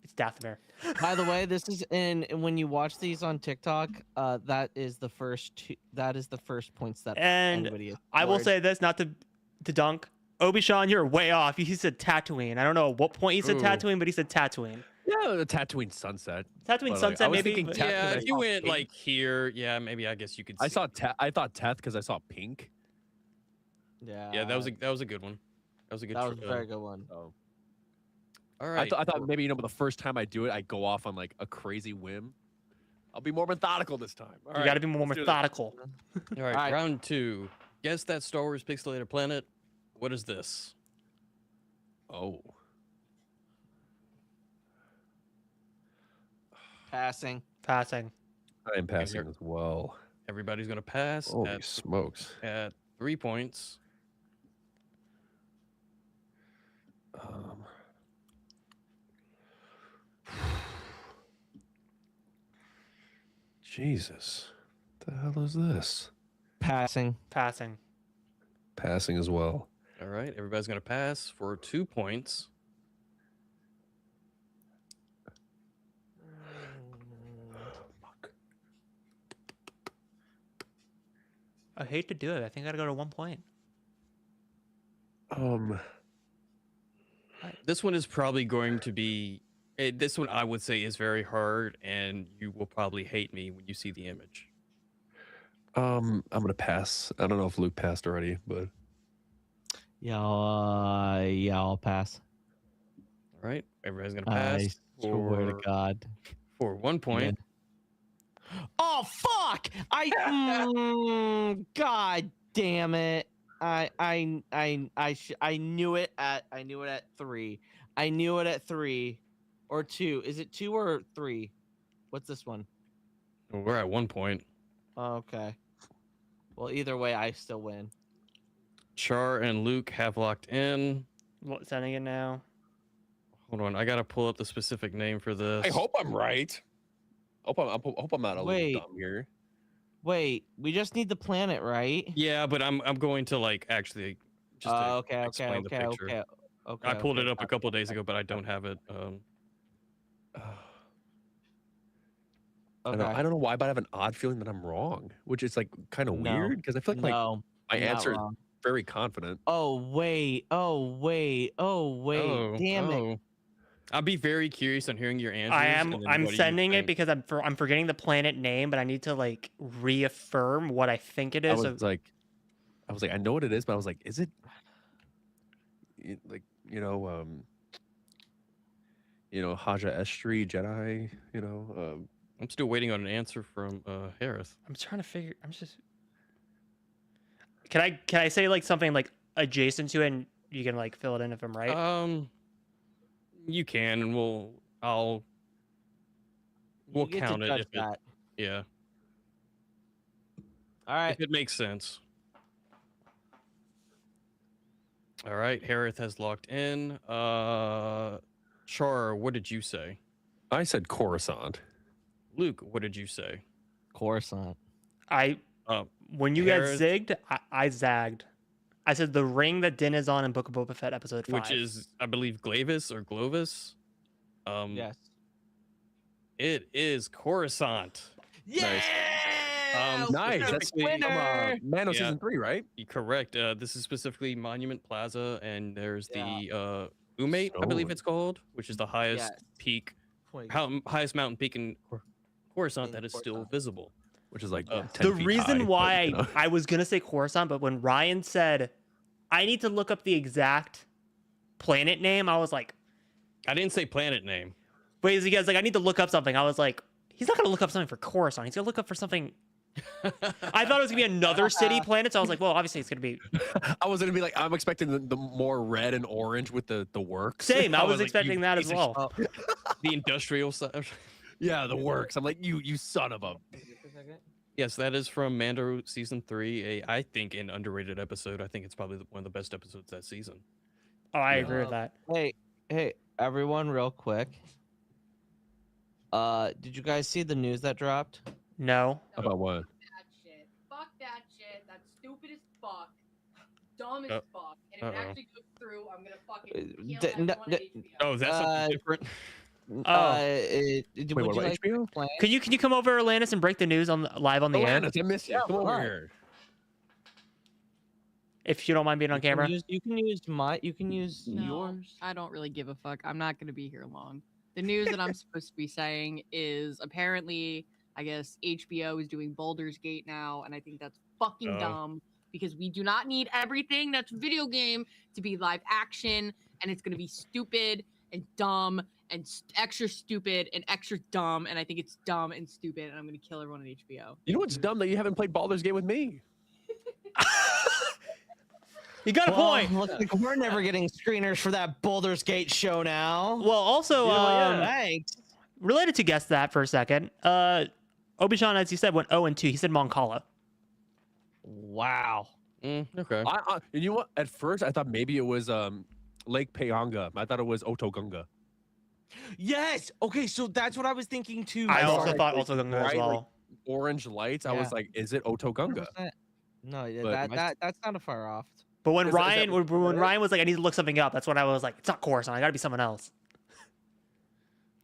it's Dathomir. By the way, this is when you watch these on TikTok, that is the first points that And anybody has I will scored. say this, not to dunk. Obi-Sean, you're way off. He said Tatooine. I don't know at what point he said Ooh. Tatooine, but he said Tatooine. Yeah, the Tatooine sunset. Tatooine But, like, I Sunset, was maybe. thinking but- Tat- Yeah, because I if you saw went pink. like here, yeah, maybe I guess you could. I see. saw I thought Teth because I saw pink. Yeah, that was a good one. That was a good. that was a tr- very good one. So All right. I thought maybe the first time I do it, I go off on like a crazy whim. I'll be more methodical this time. All You right, got to be more let's do this. methodical. All right, Alright. round 2. Guess that Star Wars pixelated planet. What is this? Oh, Passing. Passing. I am passing as well. Everybody's gonna pass Holy smokes. at 3 points. Um, Jesus, what the hell is this? Passing. Passing. Passing as well. All right, everybody's gonna pass for 2 points. Fuck. I hate to do it. I think I got to go to 1 point. This one is probably going to be. This one I would say is very hard, and you will probably hate me when you see the image. I'm gonna pass. I don't know if Luke passed already, but Yeah, I'll pass. All right, everybody's gonna I pass swear to God. for 1 point. Oh fuck! God damn it! I knew it at 3. I knew it at 3 or 2. Is it 2 or 3? What's this one? We're at 1 point. Oh, okay. Well, either way, I still win. Char and Luke have locked in. Sending it now. Hold on, I gotta pull up the specific name for this. I hope I'm right. Hope I'm not a Wait. little dumb here. Wait, we just need the planet, right? Yeah, but I'm going to like actually just to Okay. explain the picture. Okay. I pulled it up a got couple of days ago, but I don't have it. Okay. I don't know why, but I have an odd feeling that I'm wrong, which is like kind of No. weird because I feel like No. my you're not answer is wrong. very confident. Oh wait. Damn it. I'll be very curious on hearing your answers. and then I'm what do you sending it think. because I'm forgetting the planet name, but I need to like reaffirm what I think it I is. was like, I know what it is, but I was like, is it like Haja Estri Jedi? I'm still waiting on an answer from Hereth. I'm trying to figure. I'm just. Can I say like something like adjacent to it, and you can like fill it in if I'm right? You can, and we'll You get to count it judge if it, that. yeah, All right. if it makes sense. All right, Hereth has locked in. Char, what did you say? I said Coruscant. Luke, what did you say? Coruscant. When you guys Hereth, zigged, I zagged. I said the ring that Din is on in Book of Boba Fett episode 5. which is, I believe, Glavis or Glovis. Yes. It is Coruscant. Yeah. Nice. That's from Mando Yeah. season 3, right? You're correct. This is specifically Monument Plaza, and there's Yeah. the Umate, I believe Stone. it's called, which is the highest Yes. peak, Point. highest mountain peak in Coruscant In that is still Coruscant. visible. Which is like 10 The feet reason high, why but, you know. I was gonna say Coruscant, but when Ryan said I need to look up the exact planet name, I was like, I didn't say planet name. wait, he goes like, I need to look up something. I was like, he's not gonna look up something for Coruscant. He's gonna look up for something. I thought it was gonna be another city planet, so I was like, well, obviously it's gonna be I was gonna be like, I'm expecting the more red and orange with the works. same. I was like, expecting you that as piece of well. The industrial side. Yeah, the works. I'm like, you son of a. Yes, that is from Mando season 3. I think an underrated episode. I think it's probably one of the best episodes that season. Oh, I agree with that. Hey, everyone, real quick. Did you guys see the news that dropped? No. About what? That shit. Fuck that shit. That's stupid as fuck. Dumb as Uh, fuck. And if it uh-oh. actually goes through, I'm gonna fucking kill d- everyone n- at d- HBO. Oh, that's Uh, something different. Would Wait, you what, like HBO? to play? Can you come over, Atlantis, and break the news on live on the air? Atlantis, I miss you. Yeah, Come over fine. here. If you don't mind being on camera. You can use No, yours. I don't really give a fuck. I'm not gonna be here long. The news that I'm supposed to be saying is apparently, I guess HBO is doing Baldur's Gate now, and I think that's fucking Oh. dumb because we do not need everything that's video game to be live action, and it's gonna be stupid and dumb and extra stupid and extra dumb, and I think it's dumb and stupid, and I'm gonna kill everyone at HBO. You know what's dumb that you haven't played Baldur's Gate with me? You got a point. Looks like we're never getting screeners for that Baldur's Gate show now. Well, also, Thanks. related to guess that for a second, Obi-Wan, as you said, went 0-2. He said Moncala. Wow. Okay. And you know what? At first, I thought maybe it was Lake Payanga. I thought it was Otogunga. Yes. Okay, so that's what I was thinking too. I saw, also like, thought like, also Gunga as bright, like, well. Orange lights. I Yeah. was like, is it Otogunga? 100%. No, yeah, But that's not a far off. But when Is that Ryan, what when it Ryan was like, I need to look something up, that's when I was like, it's not Coruscant. I got to be someone else.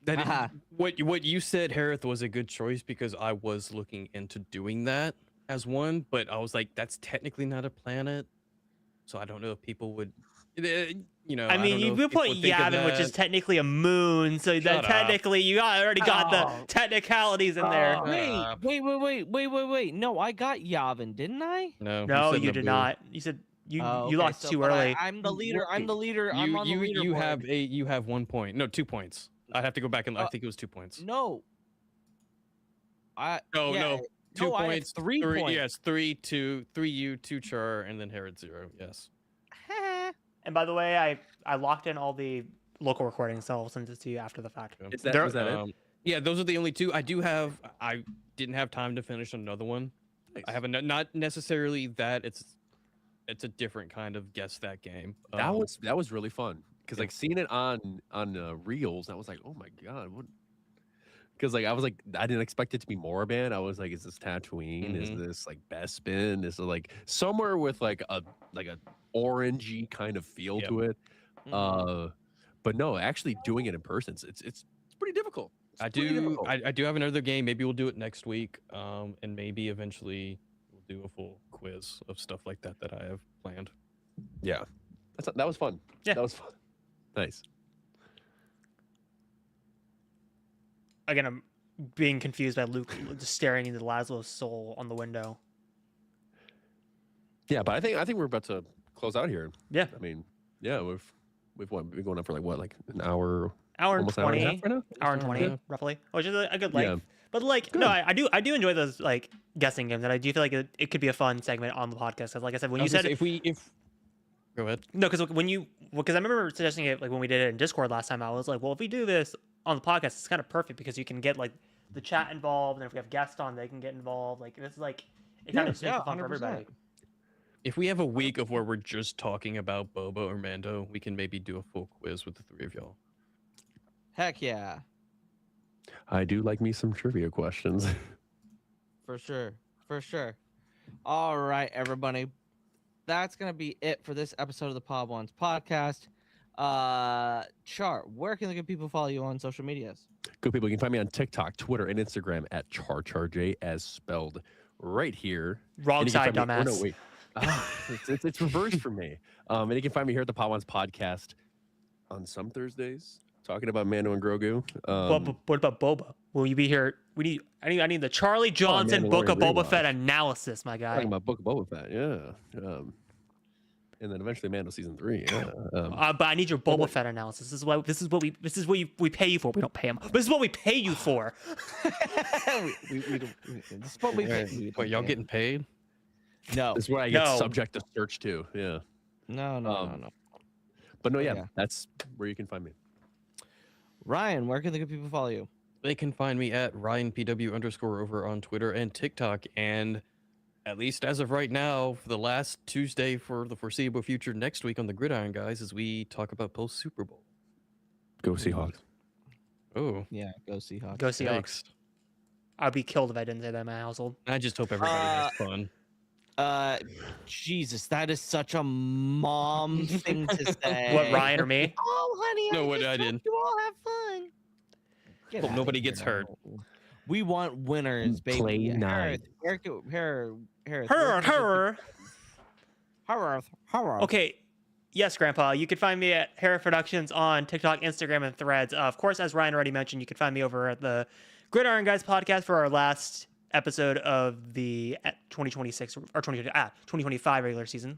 That Aha. what you said, Hereth, was a good choice because I was looking into doing that as one, but I was like, that's technically not a planet, so I don't know if people would, you know. I mean, don't know you if would people put would think of Yavin, which is that. technically a moon, so that Shut up. technically you already got the Oh. technicalities in there. Oh. Wait. No, I got Yavin, didn't I? No, No, said you did Naboo. not. You said you Oh, you okay, lost so- too but early. I'm the leader. I'm the leader. I'm You on the leaderboard. you have 1 point. No, 2 points. I have to go back and I think it was 2 points. No. No, yeah, no. 2 I have points. 3 points. Yes, 3, 2, 3 you, 2 Char, and then Herod 0. Yes. And by the way, I locked in all the local recordings, so I'll send it to you after the fact. Is that, There- was that it? Yeah, those are the only two. I didn't have time to finish another one. I have not necessarily that. It's a different kind of guess that game. That was really fun because yeah. like seeing it on reels, I was like, oh my god, what? Because like I didn't expect it to be Moraband. I was like, is this Tatooine? Is this like Bespin? Is it like somewhere with like a orangey kind of feel Yep. to it? But no, actually doing it in person, it's pretty difficult. It's I pretty do. difficult. I do have another game. Maybe we'll do it next week. And maybe eventually we'll do a full quiz of stuff like that I have planned. Yeah, that was fun. Yeah. That was fun. Nice. Again, I'm being confused by Luke just staring into Laszlo's soul on the window. Yeah, but I think we're about to close out here. Yeah. I mean, yeah, we've been going on for like an hour, Hour and almost an hour and a 20. half right now. Hour and Yeah. 20, roughly, which is a good length. Yeah. But like, no, I do enjoy those like guessing games, and I do feel like it could be a fun segment on the podcast. Because like I said, when you said go ahead. no, because I remember suggesting it like when we did it in Discord last time. I was like, well, if we do this on the podcast, it's kind of perfect because you can get like the chat involved, and if we have guests on, they can get involved. Like this is like it kind of just makes it fun for everybody. If we have a week of where we're just talking about Boba or Mando, we can maybe do a full quiz with the three of y'all. Heck yeah, I do like me some trivia questions. for sure. All right, everybody, that's gonna be it for this episode of the Pod Ones podcast. Char, where can the good people follow you on social medias? Good people, you can find me on TikTok, Twitter, and Instagram at CharCharJ as spelled right here. Wrong side, dumbass. No, wait. It's reversed for me. And you can find me here at the Pod Ones podcast on some Thursdays, talking about Mando and Grogu. What about Boba? Will you be here? I need the Charlie Johnson Book of Boba Fett analysis, my guy. Talking about Book of Boba Fett, yeah. And then eventually Mando season 3. Yeah. But I need your Boba Fett analysis. This is what we pay you for. We don't pay him. But this is what we pay you for. This is what we pay. Wait, y'all getting paid? No. This is where I get subject to search too. Yeah. No. But no, yeah, that's where you can find me. Ryan, where can the good people follow you? They can find me at RyanPW_ over on Twitter and TikTok. And at least as of right now, for the last Tuesday for the foreseeable future next week on the Gridiron Guys, as we talk about post Super Bowl. Go Seahawks. Oh, Yeah, go Seahawks. Go Seahawks. thanks. I'd be killed if I didn't say that in my household. I just hope everybody has fun. Jesus, that is such a mom thing to say. What, Ryan or me? Oh, honey, No, what I did. You all have fun. Get Hope outta nobody here gets now. hurt. We want winners, baby. Play nine. Hereth. Okay. Yes, Grandpa. You can find me at Hereth Productions on TikTok, Instagram, and Threads. Of course, as Ryan already mentioned, you can find me over at the Gridiron Guys podcast for our last episode of the 2026 or 2025 regular season.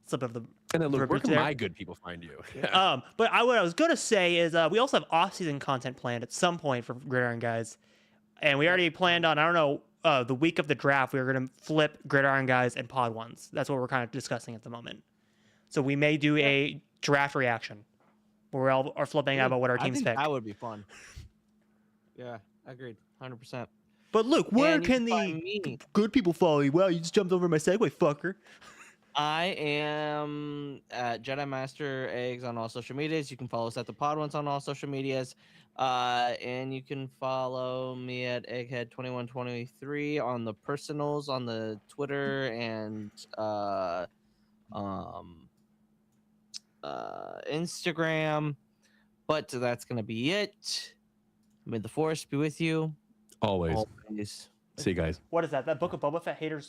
Slip of the. And then, look, where can there. my good people find you? But what I was gonna say is we also have off-season content planned at some point for Gridiron Guys, and we already planned on the week of the draft we are gonna flip Gridiron Guys and Pod Ones. That's what we're kind of discussing at the moment. So we may do a draft reaction where we all are flipping out about what our teams pick. That would be fun. Yeah, agreed, 100%. But look, where And you can find the me. good people follow you? Wow, you just jumped over my segue, fucker. I am at Jedi Master Eggs on all social medias. You can follow us at the Pod Ones on all social medias. And you can follow me at Egghead2123 on the personals, on the Twitter and Instagram. But that's gonna be it. May the Force be with you. Always. Always. See you guys. What is that? That Book of Boba Fett haters